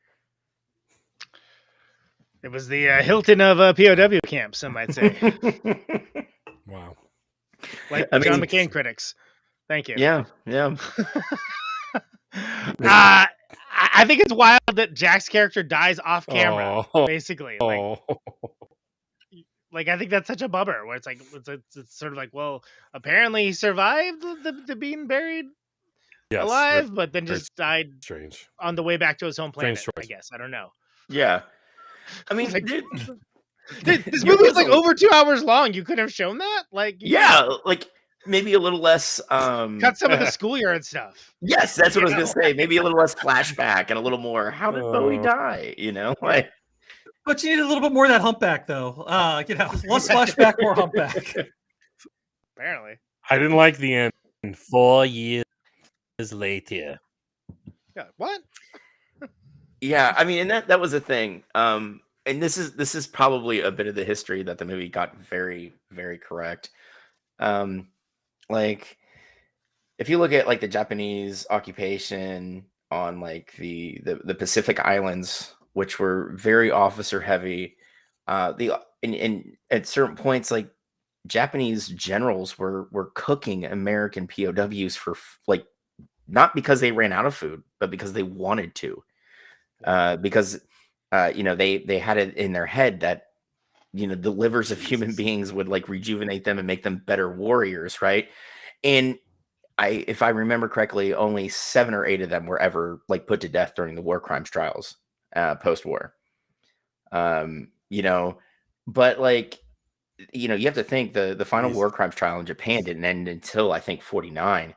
It was the Hilton of POW camps, some might say. Wow. Like I John mean, McCain critics. Thank you. Yeah. I think it's wild that Jack's character dies off camera, basically. Like I think that's such a bummer. Where it's like it's sort of like, well, apparently he survived the being buried alive, but then just died on the way back to his home planet. I guess I don't know. Yeah, I mean, like, dude, this movie is like over 2 hours long. You could have shown that, like, like maybe a little less. Cut some of the schoolyard stuff. Yes, that's what I was gonna say. Maybe a little less flashback and a little more. How did Bowie die? Like. But you need a little bit more of that humpback, though. Less flashback, more humpback. Apparently, I didn't like the end. 4 years later. Yeah, what? Yeah, I mean, and that was a thing. And this is probably a bit of the history that the movie got very, very correct. Like, if you look at like the Japanese occupation on like the Pacific Islands, which were very officer heavy, and at certain points, like Japanese generals were cooking American POWs for like not because they ran out of food, but because they wanted to, because they had it in their head that the livers of human beings would like rejuvenate them and make them better warriors, right? And if I remember correctly, only 7 or 8 of them were ever like put to death during the war crimes trials. Post-war, but like, you have to think the final war crimes trial in Japan didn't end until I think 49.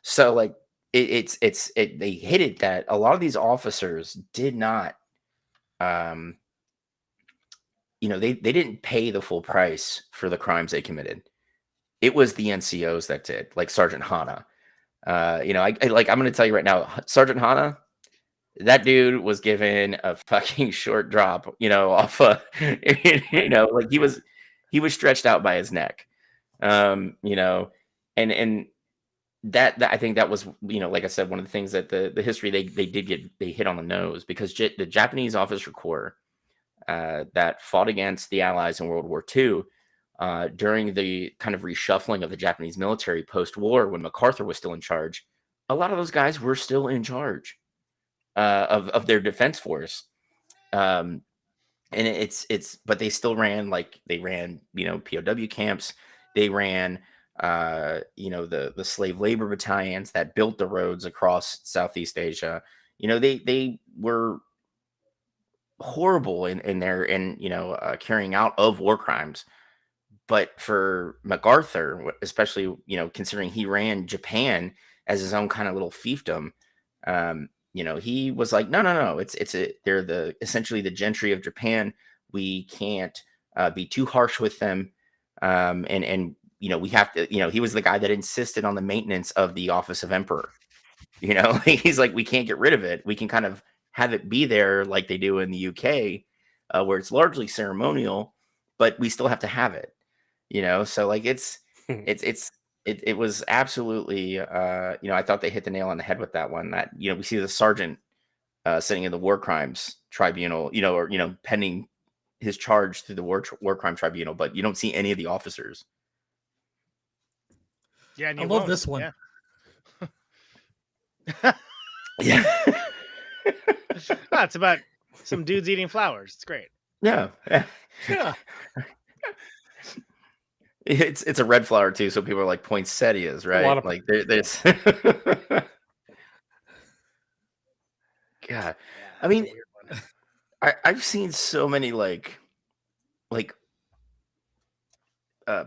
So like they hit it that a lot of these officers did not they didn't pay the full price for the crimes they committed. It was the NCOs that did, like Sergeant Hana. I'm going to tell you right now, Sergeant Hana, that dude was given a fucking short drop, off like he was stretched out by his neck. And that I think that was, like I said, one of the things that the history they hit on the nose, because the Japanese officer corps that fought against the Allies in World War II during the kind of reshuffling of the Japanese military post-war, when MacArthur was still in charge, a lot of those guys were still in charge of their defense force. And but they still ran, POW camps. They ran, the slave labor battalions that built the roads across Southeast Asia. They were horrible in their carrying out of war crimes. But for MacArthur, especially, considering he ran Japan as his own kind of little fiefdom, he was like, no, they're essentially the gentry of Japan. We can't be too harsh with them. We have to, he was the guy that insisted on the maintenance of the office of emperor. He's like, we can't get rid of it. We can kind of have it be there like they do in the UK, where it's largely ceremonial, but we still have to have it. So like it was absolutely, I thought they hit the nail on the head with that one. That, we see the sergeant sitting in the war crimes tribunal, or pending his charge through the war crime tribunal, but you don't see any of the officers. Yeah, and I love this one. Yeah. It's about some dudes eating flowers. It's great. Yeah. It's a red flower too, so people are like poinsettias, right? Like there's God. I mean, I've seen so many like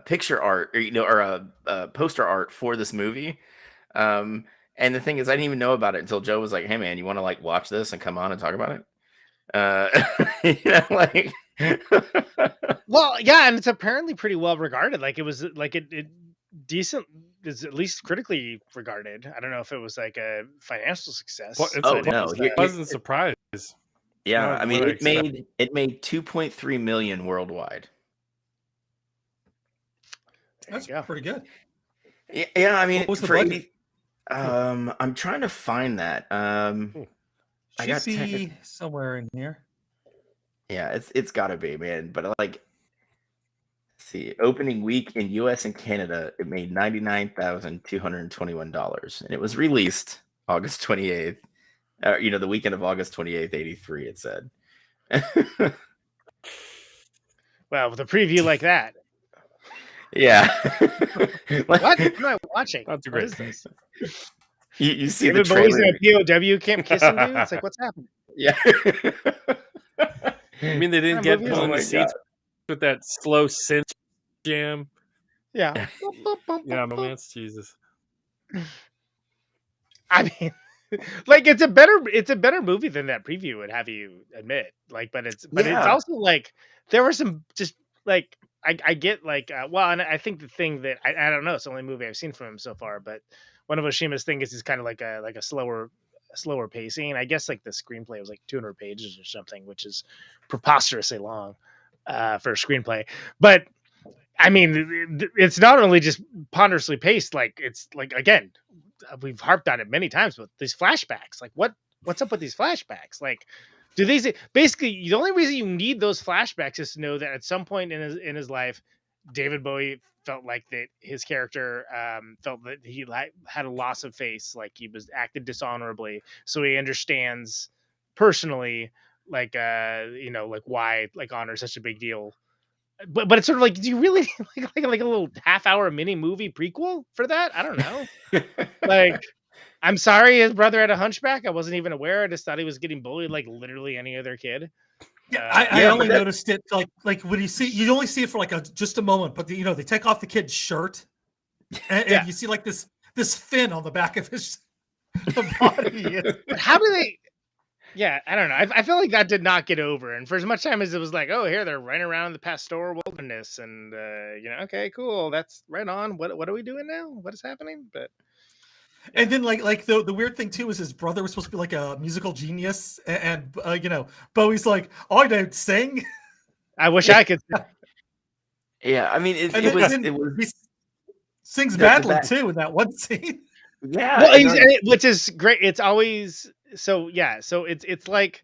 picture art, or poster art for this movie. And the thing is, I didn't even know about it until Joe was like, "Hey man, you want to like watch this and come on and talk about it?" Well, yeah, and it's apparently pretty well regarded. Like it was like it decent is at least critically regarded. I don't know if it was like a financial success. It wasn't surprised. Yeah, I mean, it made 2.3 million worldwide. That's pretty good. Yeah, I mean, what was the budget? I'm trying to find that. I got somewhere in here. Yeah, it's got to be, man. But like, see, opening week in U.S. and Canada, it made $99,221, and it was released August 28th. The weekend of August 28th, 83. It said. Well, with a preview like that. Yeah. What am I watching? That's great. What is this? You see David the trailer. Bowie's in a POW camp kissing dude? It's like, what's happening? Yeah. I mean, they didn't get people in the seats with that slow synth jam. Yeah. Yeah, romance, Jesus. I mean, like it's a better movie than that preview would have you admit. Like, but it's also like there were some just like I get like and I think the thing that I don't know, it's the only movie I've seen from him so far, but one of Oshima's things is he's kind of like a slower pacing. I guess like the screenplay was like 200 pages or something, which is preposterously long for a screenplay. But I mean, it's not only just ponderously paced, like it's like, again, we've harped on it many times, but these flashbacks, like what's up with these flashbacks? Like, do these basically the only reason you need those flashbacks is to know that at some point in his life, David Bowie felt like that his character felt that he had a loss of face, like he was acted dishonorably, so he understands personally like like why like honor is such a big deal. But it's sort of like, do you really like a little half-hour mini movie prequel for that? I don't know. Like, I'm sorry his brother had a hunchback. I wasn't even aware. I just thought he was getting bullied like literally any other kid. I only noticed it like when you only see it for like just a moment, but they take off the kid's shirt and you see like this fin on the back of his body. But how do they? Yeah, I don't know. I feel like that did not get over. And for as much time as it was like, oh, here they're running around the pastoral wilderness, and okay, cool, that's right on. What are we doing now? What is happening? But And then like the weird thing too is his brother was supposed to be like a musical genius, and Bowie's like, I don't sing. I wish I could. Yeah, I mean, it And was then he sings the badly back- too in that one scene. yeah, Well, and then- which is great. It's always so So it's like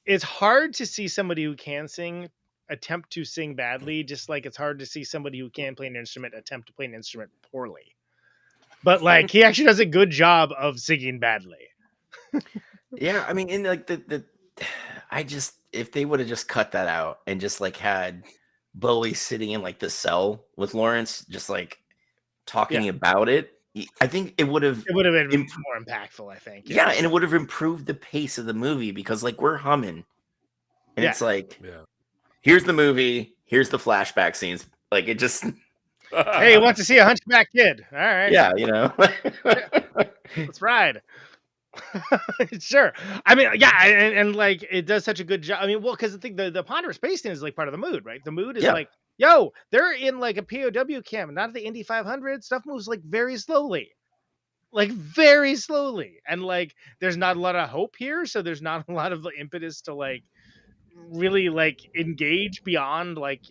it's hard to see somebody who can sing attempt to sing badly, just like it's hard to see somebody who can play an instrument attempt to play an instrument poorly. But like he actually does a good job of singing badly. yeah, I mean, in like if they would have just cut that out and just like had Bowie sitting in like the cell with Lawrence, just like talking about it, I think it would have been more impactful, I think. Yeah, and it would have improved the pace of the movie because like we're humming. And it's like, here's the movie, here's the flashback scenes. Like it just hey, you want to see a hunchback kid? All right. Yeah, Let's ride. Sure. I mean, yeah, and like it does such a good job. I mean, well, because I think the ponderous space thing is like part of the mood, right? The mood is like, yo, they're in like a POW camp, not at the Indy 500. Stuff moves like very slowly. And like there's not a lot of hope here, so there's not a lot of impetus to like really like engage beyond like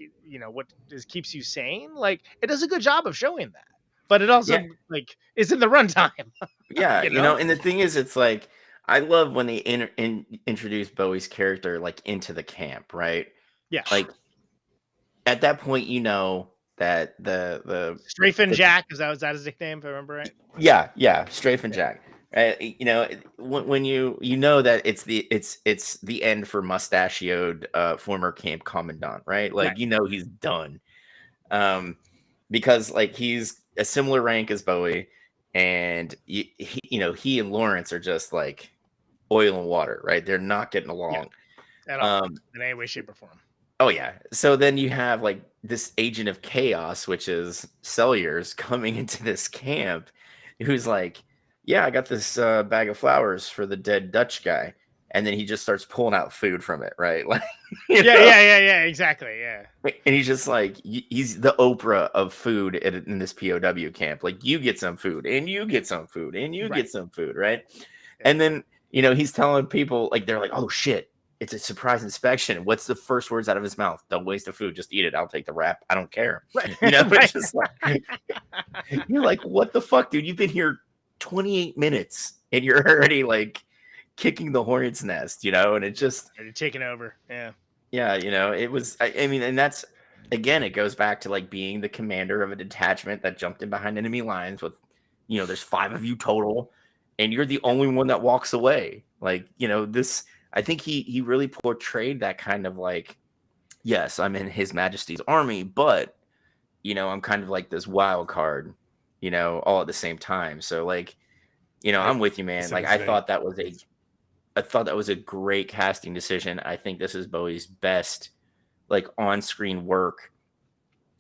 what keeps you sane. Like it does a good job of showing that, but it also like is in the runtime. Yeah, and the thing is, it's like I love when they introduce Bowie's character like into the camp, right? Yeah, like at that point, that the Strafing Jack is that his nickname, if I remember right? Yeah, Strafing Jack. When you know that it's the end for mustachioed former camp commandant, right? Like he's done, because like he's a similar rank as Bowie, and he and Lawrence are just like oil and water, right? They're not getting along at all in any way, shape, or form. Oh yeah. So then you have like this agent of chaos, which is Sellers, coming into this camp, who's like, yeah, I got this bag of flowers for the dead Dutch guy. And then he just starts pulling out food from it, right? Like, yeah, exactly, yeah. And he's just like, he's the Oprah of food in this POW camp. Like, you get some food, and you get some food, and you get some food, right? Yeah. And then, he's telling people, like, they're like, oh, shit, it's a surprise inspection. What's the first words out of his mouth? Don't waste the food. Just eat it. I'll take the wrap. I don't care. Right. It's just like, you're like, what the fuck, dude? You've been here 28 minutes and you're already like kicking the hornet's nest, and it just taking over. Yeah. Yeah. It was, I mean, and that's, again, it goes back to like being the commander of a detachment that jumped in behind enemy lines with, there's 5 of you total and you're the only one that walks away. Like, this, I think he really portrayed that kind of like, yes, I'm in His Majesty's army, but I'm kind of like this wild card, all at the same time. So like, I'm with you, man. Like I thought that was a great casting decision. I think this is Bowie's best like on-screen work.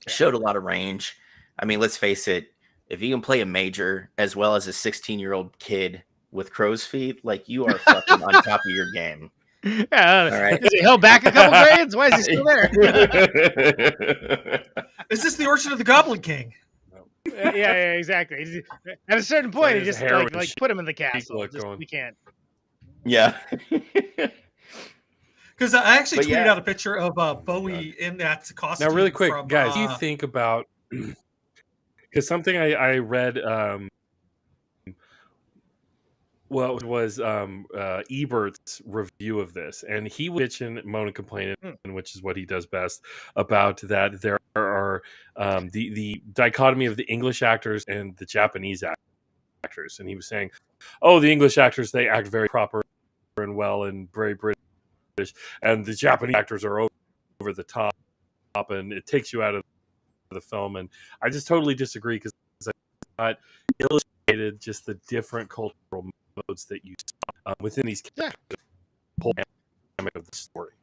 Showed a lot of range. I mean, let's face it, if you can play a major as well as a 16-year-old kid with crow's feet, like you are fucking on top of your game. Yeah, all right. Is he held back a couple grades? Why is he still there? Is this the Orchard of the Goblin King? Yeah, exactly. At a certain point, he just like put him in the castle. We can't. Yeah. Because I actually tweeted out a picture of Bowie in that costume. Now, really quick, guys, what do you think about? Because something I read. Well, it was Ebert's review of this, and he was bitching, moaning, complaining, which is what he does best, about that there are the dichotomy of the English actors and the Japanese actors. And he was saying, oh, the English actors, they act very proper and well and very British, and the Japanese actors are over the top, and it takes you out of the film. And I just totally disagree, because I thought illustrated just the different cultural modes that you saw within these characters, the whole dynamic of the story.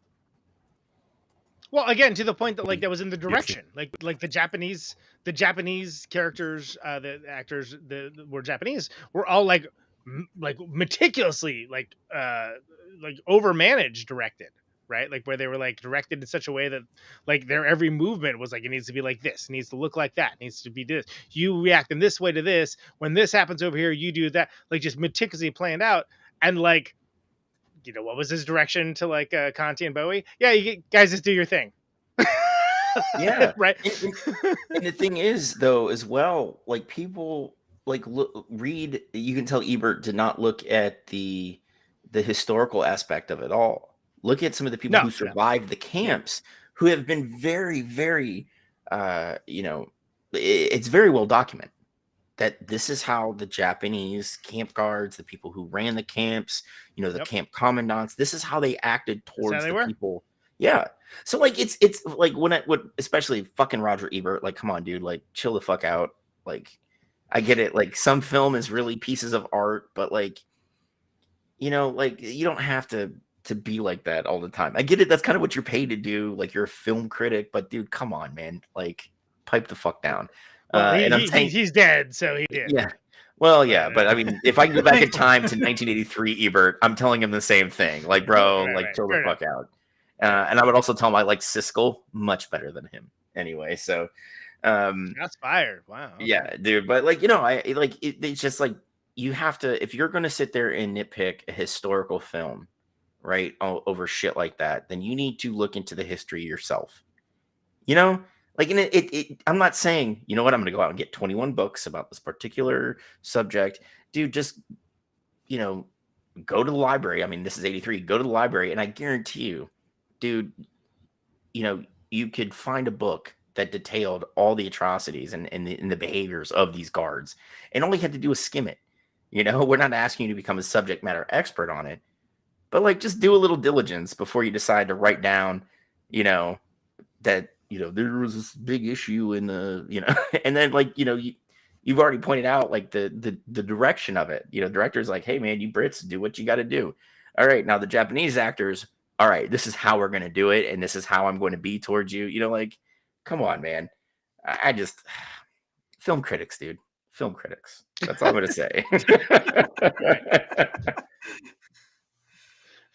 Well, again, to the point that like that was in the direction, like the Japanese characters, the actors that were Japanese were all like like meticulously like overmanaged directed, right? Like where they were like directed in such a way that like their every movement was like, it needs to be like this, it needs to look like that, it needs to be this, you react in this way to this, when this happens over here you do that, like just meticulously planned out. And like, what was his direction to like Conti and Bowie? Yeah, you guys just do your thing. Yeah. Right. And the thing is, though, as well, like people like read. You can tell Ebert did not look at the historical aspect of it all. Look at some of the people who survived the camps, who have been very, very, it's very well documented that this is how the Japanese camp guards, the people who ran the camps, the camp commandants, this is how they acted towards the people. Yeah. So like it's like when especially fucking Roger Ebert, like, come on, dude, like chill the fuck out. Like, I get it. Like some film is really pieces of art, but like, like you don't have to be like that all the time. I get it. That's kind of what you're paid to do. Like you're a film critic, but dude, come on, man. Like pipe the fuck down. Well, and I'm saying he's dead, so he did. Yeah. Well, yeah, but I mean, if I can go back in time to 1983 Ebert, I'm telling him the same thing. Like, bro, chill the fuck out. And I would also tell him I like Siskel much better than him. Anyway, so that's fired. Wow. Okay. Yeah, dude. But like, it's just like you have to, if you're going to sit there and nitpick a historical film, right, over shit like that, then you need to look into the history yourself. Like, and I'm not saying, you know what, I'm going to go out and get 21 books about this particular subject. Dude, just, go to the library. I mean, this is 83. Go to the library, and I guarantee you, dude, you could find a book that detailed all the atrocities and the behaviors of these guards, and all you had to do is skim it. We're not asking you to become a subject matter expert on it, but like, just do a little diligence before you decide to write down, that, there was this big issue in the, and then like, you've already pointed out like the direction of it. Director's like, hey man, you Brits do what you got to do. All right, now the Japanese actors, all right, this is how we're going to do it, and this is how I'm going to be towards you. Like, come on, man. I just film critics, dude. Film critics. That's all I'm going to say.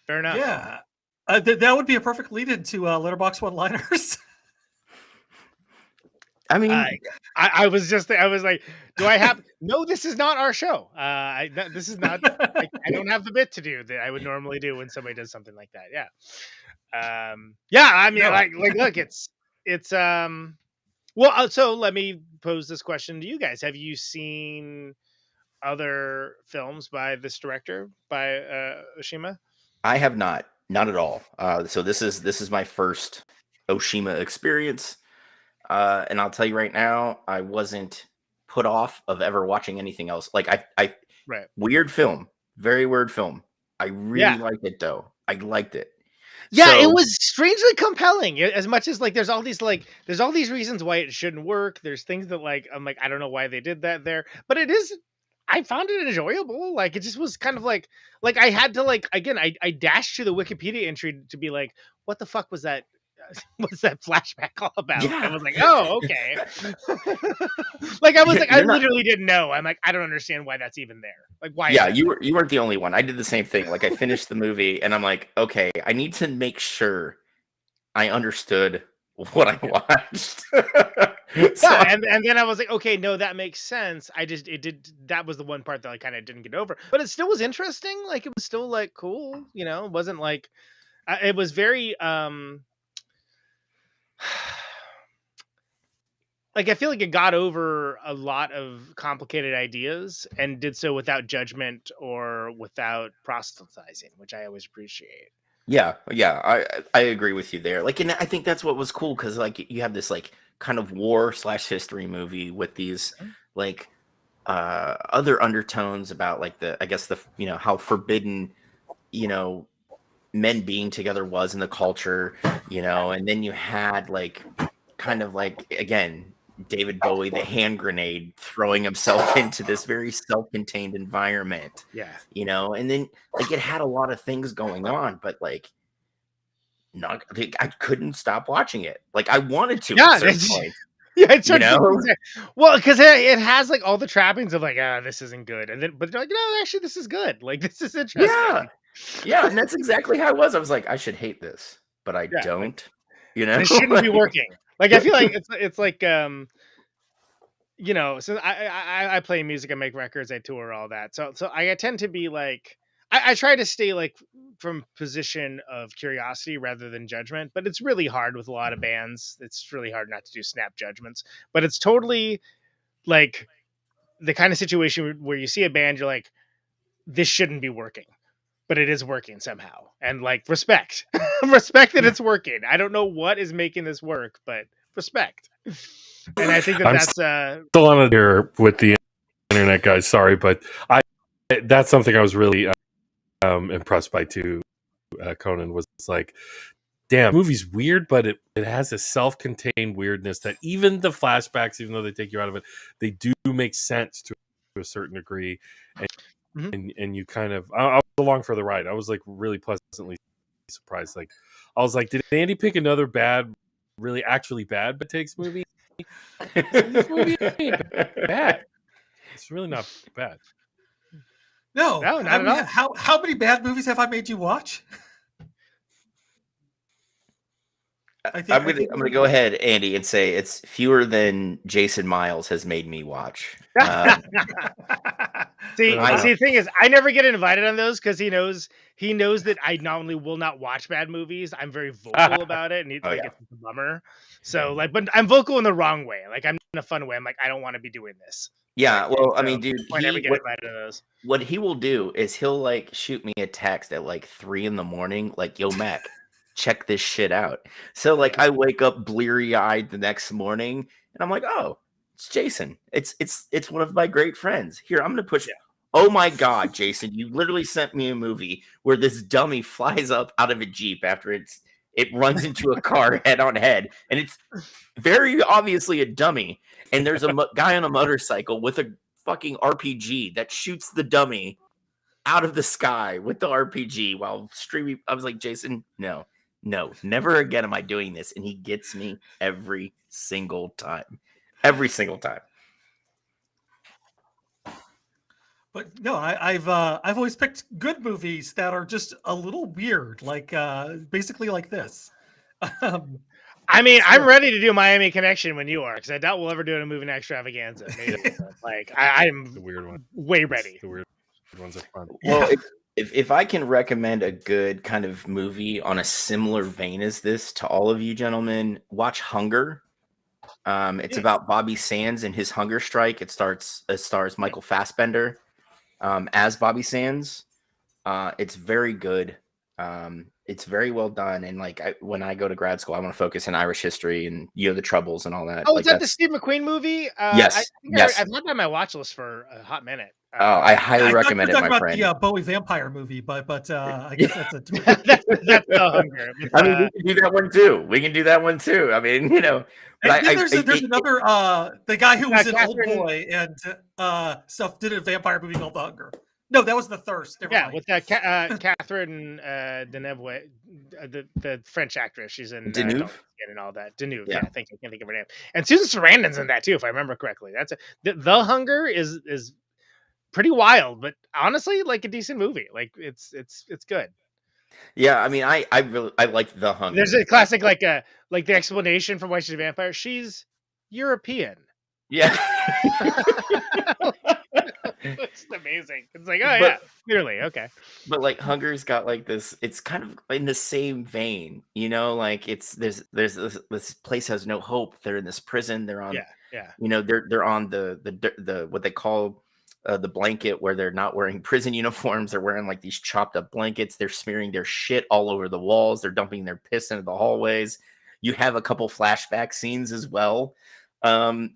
Fair enough. Yeah, that would be a perfect lead into Letterboxd one-liners. I mean, I was like, do I have? No, this is not our show. This is not. I don't have the bit to do that I would normally do when somebody does something like that. Yeah. Yeah. I mean, like, look, it's. Well, so let me pose this question to you guys: have you seen other films by this director, by Oshima? I have not at all. So this is my first Oshima experience. And I'll tell you right now, I wasn't put off of ever watching anything else. Like I weird film, very weird film. I really liked it though. I liked it. Yeah, it was strangely compelling. As much as like, there's all these reasons why it shouldn't work. There's things that like, I'm like, I don't know why they did that there, but I found it enjoyable. Like, it just was kind of like I had to like, again, I dashed to the Wikipedia entry to be like, what the fuck was that? What's that flashback all about? Yeah. I was like, oh, okay. Like, I was like, I literally didn't know. I'm like, I don't understand why that's even there. Like, why? Yeah, you weren't the only one. I did the same thing. Like, I finished the movie and I'm like, okay, I need to make sure I understood what I watched. And then I was like, okay, no, that makes sense. That was the one part that I kind of didn't get over, but it still was interesting. Like, it was still like cool, it wasn't like, it was very, like, I feel like it got over a lot of complicated ideas and did so without judgment or without proselytizing, which I always appreciate. Yeah, I agree with you there. Like, and I think that's what was cool, because like you have this like kind of war/history movie with these like other undertones about like how forbidden men being together was in the culture, and then you had like kind of like, again, David Bowie, the hand grenade, throwing himself into this very self-contained environment. Yeah. And then like it had a lot of things going on, but like I couldn't stop watching it. Like, I wanted to at a certain point. Yeah, it's You know? well, because it has like all the trappings of like, this isn't good, and then but they're like, no, actually, this is good. Like, this is interesting. Yeah. Yeah, and that's exactly how it was. I was like, I should hate this, but I Yeah, like, don't. You know? this shouldn't be working. Like, I feel like it's like so I play music, I make records, I tour, all that. So I tend to be like, I try to stay like from position of curiosity rather than judgment, but it's really hard with a lot of bands. It's really hard not to do snap judgments, but it's totally like the kind of situation where you see a band, you're like, this shouldn't be working, but it is working somehow. And like, respect, respect that it's working. I don't know what is making this work, but respect. And I think that's still on it here with the internet, guys. Sorry, but that's something I was really impressed by too. Conan was like, damn, the movie's weird, but it has a self-contained weirdness that even the flashbacks, even though they take you out of it, they do make sense to a certain degree, and you kind of I was along for the ride. I was like really pleasantly surprised. Like, I was like, did Andy pick another really actually bad but takes movie? This movie ain't bad. It's really not bad. No, not I at mean, all. how many bad movies have I made you watch? I'm gonna go ahead, Andy, and say it's fewer than Jason Miles has made me watch. See, the thing is, I never get invited on those because he knows that I not only will not watch bad movies, I'm very vocal about it, and it's it's a bummer. So like, but I'm vocal in the wrong way. Like, I'm in a fun way. I'm like, I don't want to be doing this. Yeah, like, well, I mean, dude, I never get invited to those. What he will do is he'll like shoot me a text at like 3 a.m, like, yo, Mac, check this shit out. So like, I wake up bleary eyed the next morning, and I'm like, oh, it's Jason. It's one of my great friends. Here, I'm gonna push. Oh my God, Jason, you literally sent me a movie where this dummy flies up out of a Jeep after it runs into a car head on head, and it's very obviously a dummy. And there's a guy on a motorcycle with a fucking RPG that shoots the dummy out of the sky with the RPG while streaming. I was like, Jason, no, never again am I doing this. And he gets me every single time. Every single time. But no, I've always picked good movies that are just a little weird, like basically like this. I mean, I'm ready to do Miami Connection when you are, because I doubt we'll ever do a movie Night Extravaganza. Maybe, like I'm the weird one. Way ready. The weird ones are fun. Well, if I can recommend a good kind of movie on a similar vein as this to all of you gentlemen, watch Hunger. It's about Bobby Sands and his hunger strike. It stars Michael Fassbender as Bobby Sands. It's very good. It's very well done, and like when I go to grad school, I want to focus in Irish history and the Troubles and all that. Oh, like, is that the Steve McQueen movie? Yes, I've had that on my watch list for a hot minute. I highly recommend it, my friend. The Bowie vampire movie, but I guess that's a that's the Hunger. I mean, we can do that one too. I mean, there's another the guy who was in Old Boy and stuff did a vampire movie called The Hunger. No, that was The Thirst. Never mind. With Catherine Deneuve, the French actress. She's in Deneuve and all that. Deneuve, I can't think of her name. And Susan Sarandon's in that too, if I remember correctly. That's The Hunger is pretty wild, but honestly, like a decent movie. Like it's good. Yeah, I mean, I really like The Hunger. There's a classic like the explanation for why she's a vampire. She's European. Yeah. It's amazing. It's like, clearly, okay. But like Hunger's got like this, it's kind of in the same vein, like it's there's this place has no hope. They're in this prison. They're on they're on the what they call the blanket where they're not wearing prison uniforms. They're wearing like these chopped up blankets. They're smearing their shit all over the walls. They're dumping their piss into the hallways. You have a couple flashback scenes as well. Are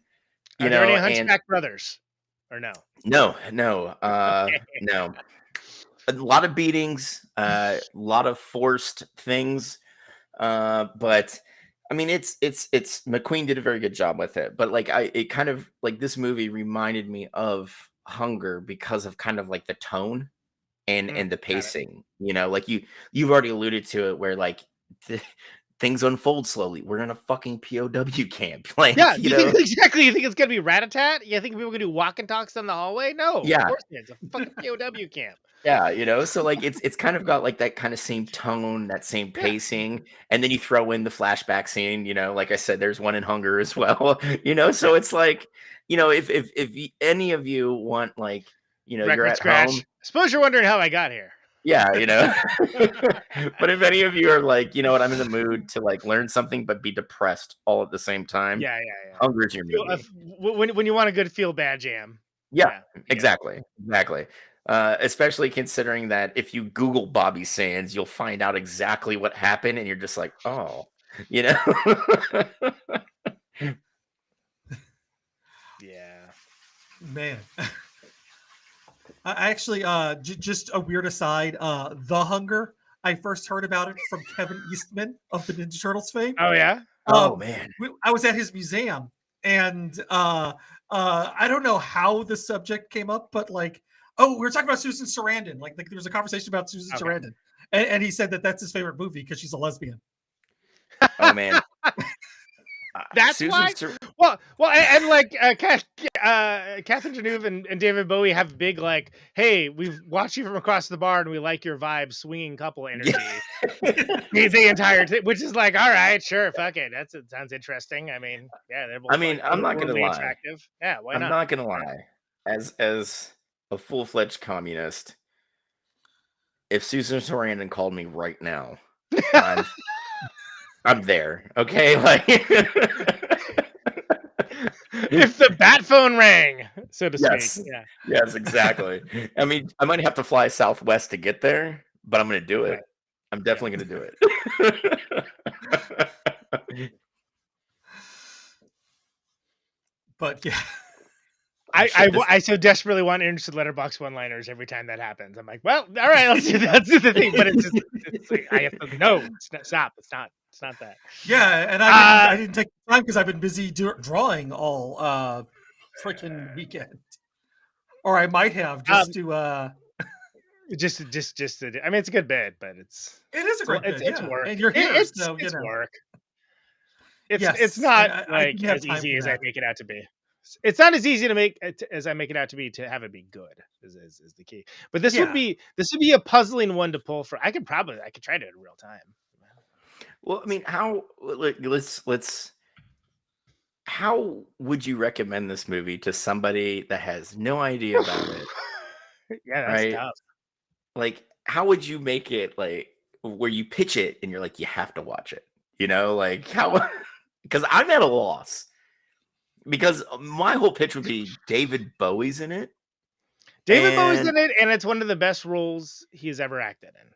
there any Hunchback Brothers? Or no? No. No. A lot of beatings, a lot of forced things. But I mean, it's McQueen did a very good job with it. But like, it kind of like this movie reminded me of Hunger because of kind of like the tone and the pacing. Like you've already alluded to it, where like things unfold slowly. We're in a fucking POW camp. Like, Yeah, you know, exactly. You think it's gonna be rat-a-tat? You think people are gonna do walk and talks down the hallway? No, of yeah, course it is. A fucking POW camp. yeah, you know, so like it's kind of got like that kind of same tone, that same Yeah. pacing, and then you throw in the flashback scene, you know, like I said, there's one in Hunger as well, you know, so it's like, you know, if any of you want, like, you know, you're Record at scratch. home, Suppose you're wondering how I got here. yeah, you know, but if any of you are like, you know what, I'm in the mood to like learn something but be depressed all at the same time, Yeah. Hunger's your Feel- movie. When you want a good feel bad jam. Yeah, you get it. exactly. Especially considering that if you Google Bobby Sands, you'll find out exactly what happened, and you're just like, oh, you know. Yeah. Man. I actually, just a weird aside, The Hunger, I first heard about it from Kevin Eastman of the Ninja Turtles fame. Oh yeah. Oh man. I was at his museum, and I don't know how the subject came up, but like, we were talking about Susan Sarandon. Like there was a conversation about Susan Sarandon, and he said that that's his favorite movie because she's a lesbian. Oh man. That's why. Well, and like Catherine Deneuve and David Bowie have big like, hey, we've watched you from across the bar and we like your vibe, swinging couple energy. the entire thing, which is like, all right, sure, fuck it. It sounds interesting. I mean, yeah, they're both. I mean, I'm not gonna lie. Attractive. Yeah, why I'm not? not gonna lie. As a full-fledged communist, if Susan Sarandon called me right now, I'm there. Okay, like if the bat phone rang, so to yes, speak. Yeah. Yes, exactly. I mean, I might have to fly Southwest to get there, but I'm gonna do it. Right. I'm definitely gonna do it. But yeah. I so desperately want interested letterbox one-liners every time that happens. I'm like, well, all right, let's do the thing. But it's like I have to no, stop. It's not that. Yeah, and I didn't take the time because I've been busy drawing all freaking weekend, or I might have just to. Just to, I mean, it's a good bit, but it is a great bit. It's work, and you're here, so it's work. Yes, It's not like as easy as I make it out to be. It's not as easy to make as I make it out to be to have it be good is the key. But this would be a puzzling one to pull for. I could try to do it in real time. Well, I mean, how how would you recommend this movie to somebody that has no idea about it? Yeah, that's tough. Like, how would you make it like where you pitch it and you're like, you have to watch it? You know, like how? Because I'm at a loss. Because my whole pitch would be David Bowie's in it. David Bowie's in it, and it's one of the best roles he's ever acted in.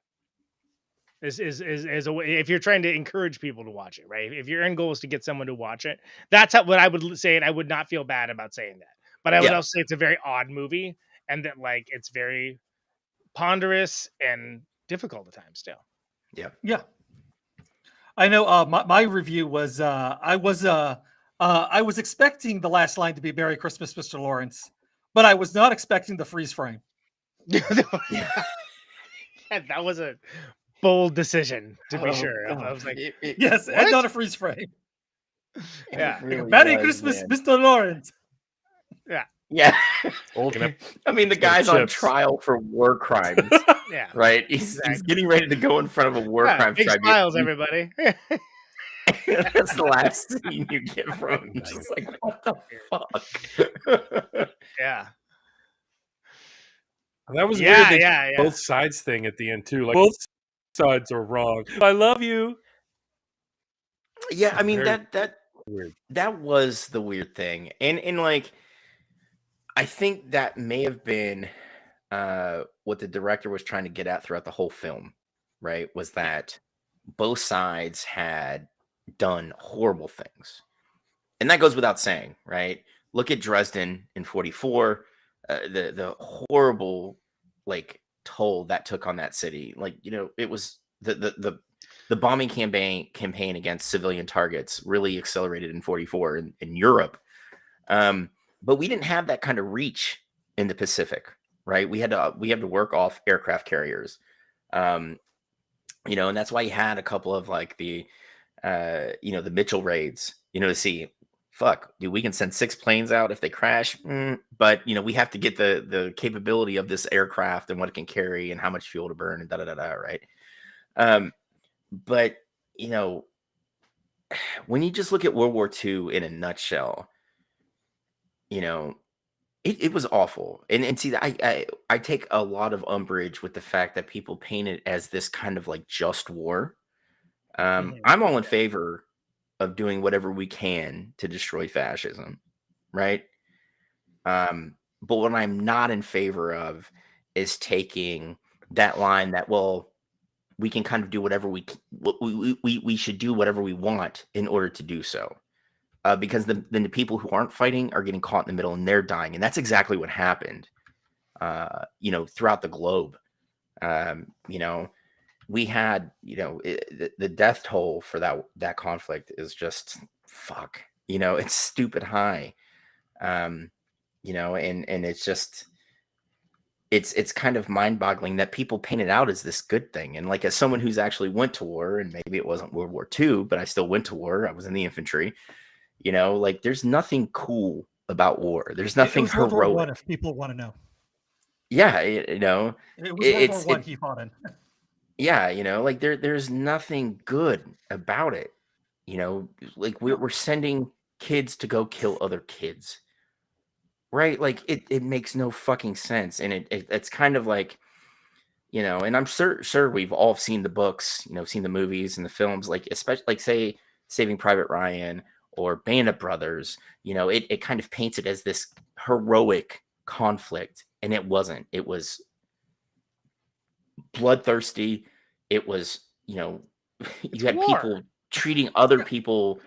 Is a way if you're trying to encourage people to watch it, right? If your end goal is to get someone to watch it, that's what I would say, and I would not feel bad about saying that. But I would also say it's a very odd movie, and that like it's very ponderous and difficult at times still. Yeah. I know. My review was I was expecting the last line to be "Merry Christmas, Mr. Lawrence," but I was not expecting the freeze frame. Yeah, that was a bold decision, to be sure. I was like, yes, and not a freeze frame. Yeah. Really Merry Christmas, Mr. Lawrence. Yeah. I mean, the guy's on trial for war crimes. Yeah. Right? He's getting ready to go in front of a war crime big tribunal. smiles, everybody. That's the last scene you get from him. Just like, what the fuck? Yeah. That was weird. They did both sides thing at the end too. Like both sides are wrong. I love you. Yeah, I mean Very that was the weird thing, and like I think that may have been what the director was trying to get at throughout the whole film. Right? Was that both sides had done horrible things, and that goes without saying. Right? Look at Dresden in '44. The horrible like toll that took on that city. Like, you know, it was the bombing campaign against civilian targets really accelerated in '44 in Europe. But we didn't have that kind of reach in the Pacific, right? We had to work off aircraft carriers. You know, and that's why you had a couple of like the the Mitchell raids, to see, fuck, dude, we can send 6 planes out if they crash, but we have to get the capability of this aircraft and what it can carry and how much fuel to burn and right? But when you just look at World War II in a nutshell, it was awful. And see, I take a lot of umbrage with the fact that people paint it as this kind of like just war. I'm all in favor of doing whatever we can to destroy fascism, right? But what I'm not in favor of is taking that line that, well, we can kind of do whatever we should do whatever we want in order to do so. Because then the people who aren't fighting are getting caught in the middle and they're dying. And that's exactly what happened, throughout the globe. We had, the death toll for that conflict is just fuck, it's stupid high. And it's just, it's kind of mind-boggling that people paint it out as this good thing. And like, as someone who's actually went to war, and maybe it wasn't World War II, but I still went to war. I was in the infantry. Like, there's nothing cool about war. There's nothing heroic. World War I, if people want to know. Yeah, it was World War I he fought in. Yeah, like there's nothing good about it. Like we're sending kids to go kill other kids, right? Like it makes no fucking sense, and it's kind of like, and I'm sure we've all seen the books, seen the movies and the films, like especially like say Saving Private Ryan or Band of Brothers. It kind of paints it as this heroic conflict, and it wasn't. It was bloodthirsty. It was, you had war. People treating other people,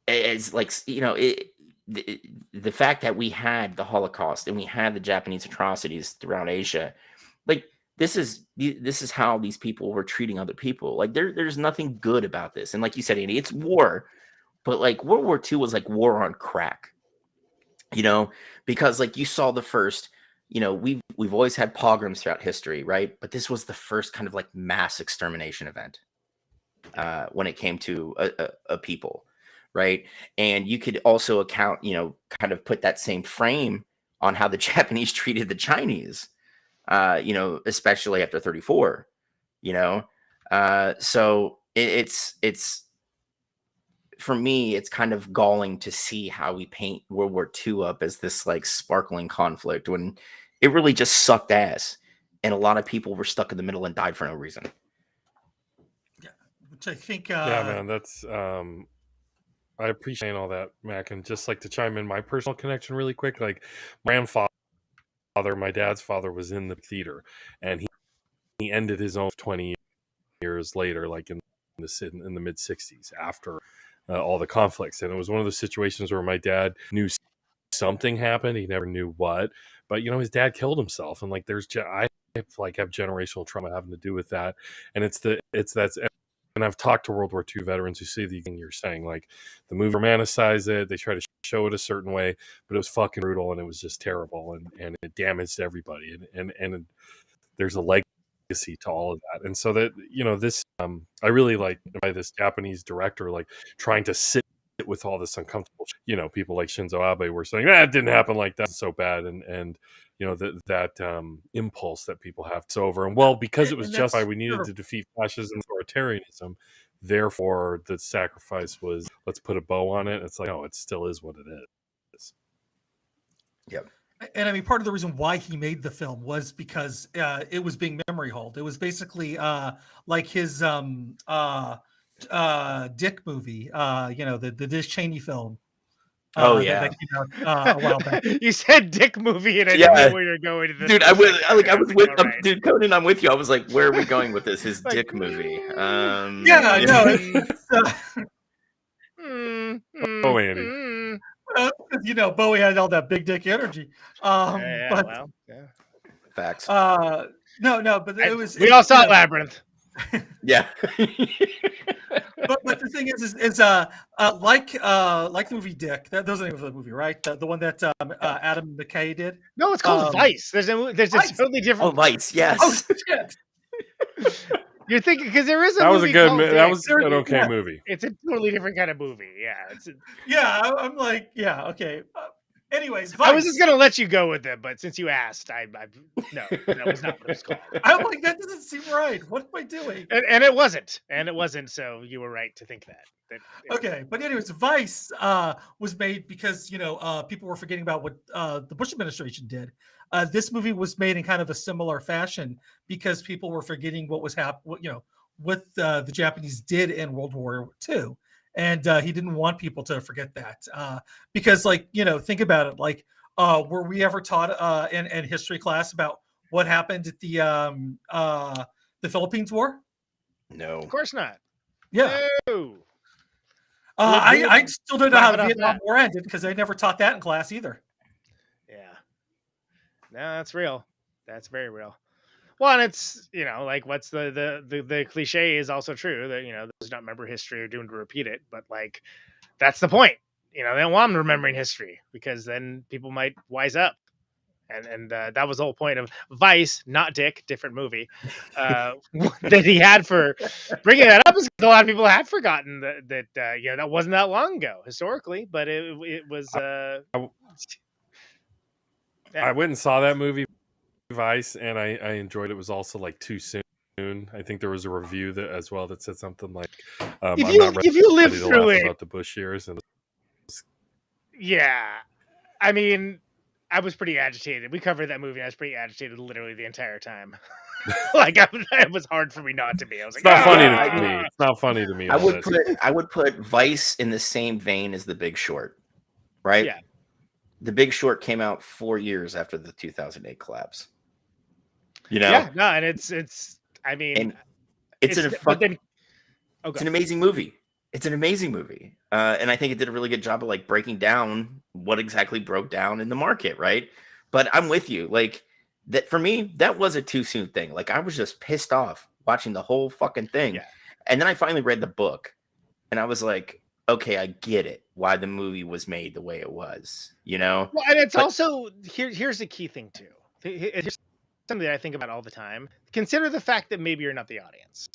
as like, the fact that we had the Holocaust and we had the Japanese atrocities throughout Asia, like this is how these people were treating other people. Like there's nothing good about this. And like you said, Andy, it's war, but like World War II was like war on crack, because like you saw the first, we've always had pogroms throughout history, right? But this was the first kind of like mass extermination event when it came to a people, right? And you could also account, kind of put that same frame on how the Japanese treated the Chinese, especially after 34, so it's for me, it's kind of galling to see how we paint World War II up as this like sparkling conflict when it really just sucked ass. And a lot of people were stuck in the middle and died for no reason. Yeah, which I think... yeah, man, that's... I appreciate all that, Mac. And just like to chime in my personal connection really quick, like my dad's father was in the theater, and he ended his own 20 years later, like in the mid 60s after all the conflicts. And it was one of those situations where my dad knew something happened. He never knew what, but his dad killed himself. And like, I have generational trauma having to do with that. And and I've talked to World War II veterans who see the thing you're saying, like the movie romanticize it. They try to show it a certain way, but it was fucking brutal and it was just terrible and it damaged everybody. And there's a legacy to all of that. And so that, this, I really like by this Japanese director, like trying to sit with all this uncomfortable, people like Shinzo Abe were saying, it didn't happen like that. It's so bad. And that impulse that people have to over. And well, because it was justified, we needed to defeat fascism and authoritarianism. Therefore, the sacrifice was, let's put a bow on it. It's like, oh, it still is what it is. Yep. And I mean, part of the reason why he made the film was because it was being memory holed. It was basically like his Dick movie, the Dick Cheney film. Oh yeah, that came out, a while back. You said Dick movie, and I didn't know where you're going to this. Dude, I was with dude Conan. I'm with you. I was like, where are we going with this? His Dick movie. Yeah, I know. Oh, Andy. Bowie had all that big dick energy. Facts. No, but it was. We all saw Labyrinth. Yeah. but the thing is like the movie Dick. That was the name of the movie, right? The one that Adam McKay did. No, it's called Vice. There's a totally different. Oh, Vice. Yes. Oh shit. You're thinking because there is a That was a movie good. called That Dick. was an okay Yeah. movie. It's a totally different kind of movie. Yeah. I'm like, yeah, okay. Anyways, I was Vice. just gonna let you go with it, but since you asked, no, that was not what it was called. I'm like, that doesn't seem right. What am I doing? And it wasn't. So you were right to think that. Okay, but anyways, Vice was made because people were forgetting about what the Bush administration did. This movie was made in kind of a similar fashion because people were forgetting what was what the Japanese did in World War II, and he didn't want people to forget that because, think about it. Were we ever taught in history class about what happened at the Philippines War? No, of course not. Yeah. No. I still don't know how the Laugh it Vietnam off War ended because they never taught that in class either. Yeah. No, that's real. That's very real. Well, and it's what's the cliche is also true that those who don't remember history are doomed to repeat it. But that's the point. They don't want them remembering history because then people might wise up. And that was the whole point of Vice, not Dick, different movie, that he had for bringing that up is because a lot of people have forgotten that that wasn't that long ago historically, but it was. I went and saw that movie, Vice, and I enjoyed it. It was also too soon. I think there was a review as well that said something like, if you live through it about the Bush years, and yeah, I mean. I was pretty agitated. We covered that movie. And I was pretty agitated literally the entire time. It was hard for me not to be. I was it's not funny to me. It's not funny to me. I would put Vice in the same vein as The Big Short, right? Yeah. The Big Short came out 4 years after the 2008 collapse. Yeah, no, and it's. I mean, and it's an amazing movie. It's an amazing movie. And I think it did a really good job of breaking down what exactly broke down in the market, right? But I'm with you. That for me, that was a too soon thing. I was just pissed off watching the whole fucking thing. Yeah. And then I finally read the book and I was like, okay, I get it. Why the movie was made the way it was, Well, and it's also here's the key thing too. Here's something that I think about all the time. Consider the fact that maybe you're not the audience.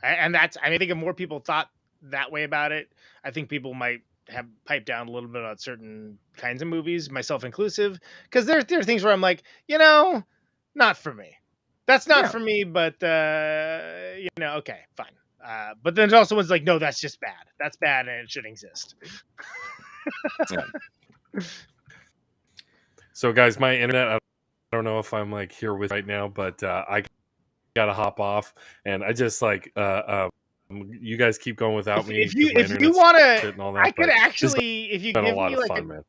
And that's, I think if more people thought that way about it, I think people might have piped down a little bit about certain kinds of movies, myself inclusive, because there are things where I'm like, not for me. That's not for me, but okay, fine. But then there's also ones like, no, that's just bad. That's bad, and it shouldn't exist. So, guys, my internet, I don't know if I'm here with right now, but I gotta hop off, and I just you guys keep going without me. If you want to, I could actually, if you give me a lot of me fun, man.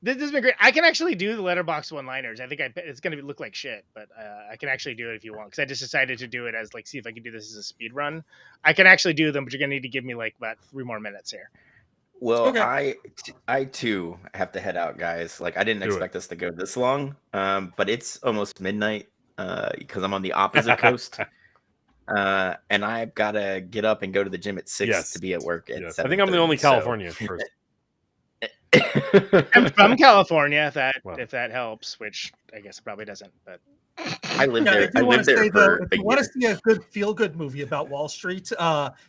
This has been great. I can actually do the letterbox one-liners. I think it's going to look like shit, but I can actually do it if you want. Because I just decided to do it as see if I can do this as a speed run. I can actually do them, but you're going to need to give me about 3 more minutes here. Well, okay. I too have to head out, guys. I didn't expect us to go this long, but it's almost midnight because I'm on the opposite coast. And I've got to get up and go to the gym at 6 to be at work at 7:30. I think I'm the only Californian person. I'm from California, if that helps, which I guess it probably doesn't. But I live there. I live there for if you want to see a good feel-good movie about Wall Street,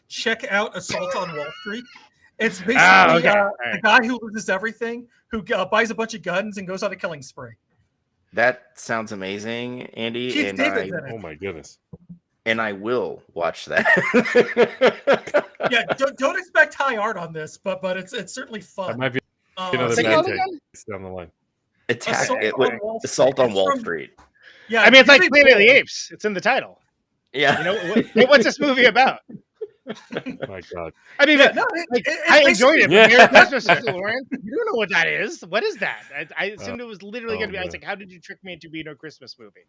check out Assault on Wall Street. It's basically a guy who loses everything, who buys a bunch of guns and goes on a killing spree. That sounds amazing, Andy. Keith David's in it. Oh my goodness. And I will watch that. Yeah, don't expect high art on this, but it's certainly fun. That might be another bad take down the line. Assault on Wall Street. Yeah, I mean it's like Planet of the Apes. It's in the title. Yeah. What's this movie about? My God. I mean, I enjoyed it. Yeah. Merry Christmas, Lauren. You don't know what that is. What is that? I assumed it was literally going to be. I was like, how did you trick me into being a Christmas movie?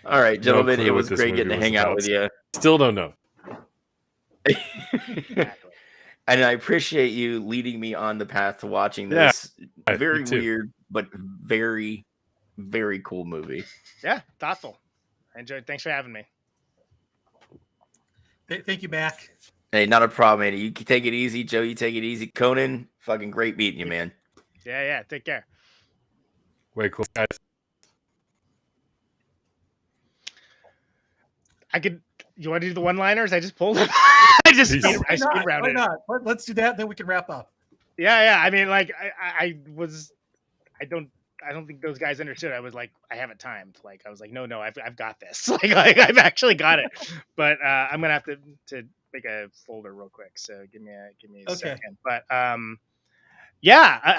All right, gentlemen, it was great getting to hang out with you. Still don't know. And I appreciate you leading me on the path to watching this very weird but very, very cool movie. Yeah, thoughtful. I enjoyed. Thanks for having me. Thank you, Mac. Hey, not a problem, Andy. You can take it easy. Joe, you take it easy. Conan, fucking great meeting you, man. Yeah. Take care. Way cool, guys. I could. You want to do the one-liners? I just pulled them. I speed rounded. Why not? Let's do that. Then we can wrap up. Yeah. I mean, like, I don't think those guys understood. I was like, I haven't timed. Like, I was like, no, I've got this. like I've actually got it. But I'm gonna have to make a folder real quick. So give me a second. But yeah.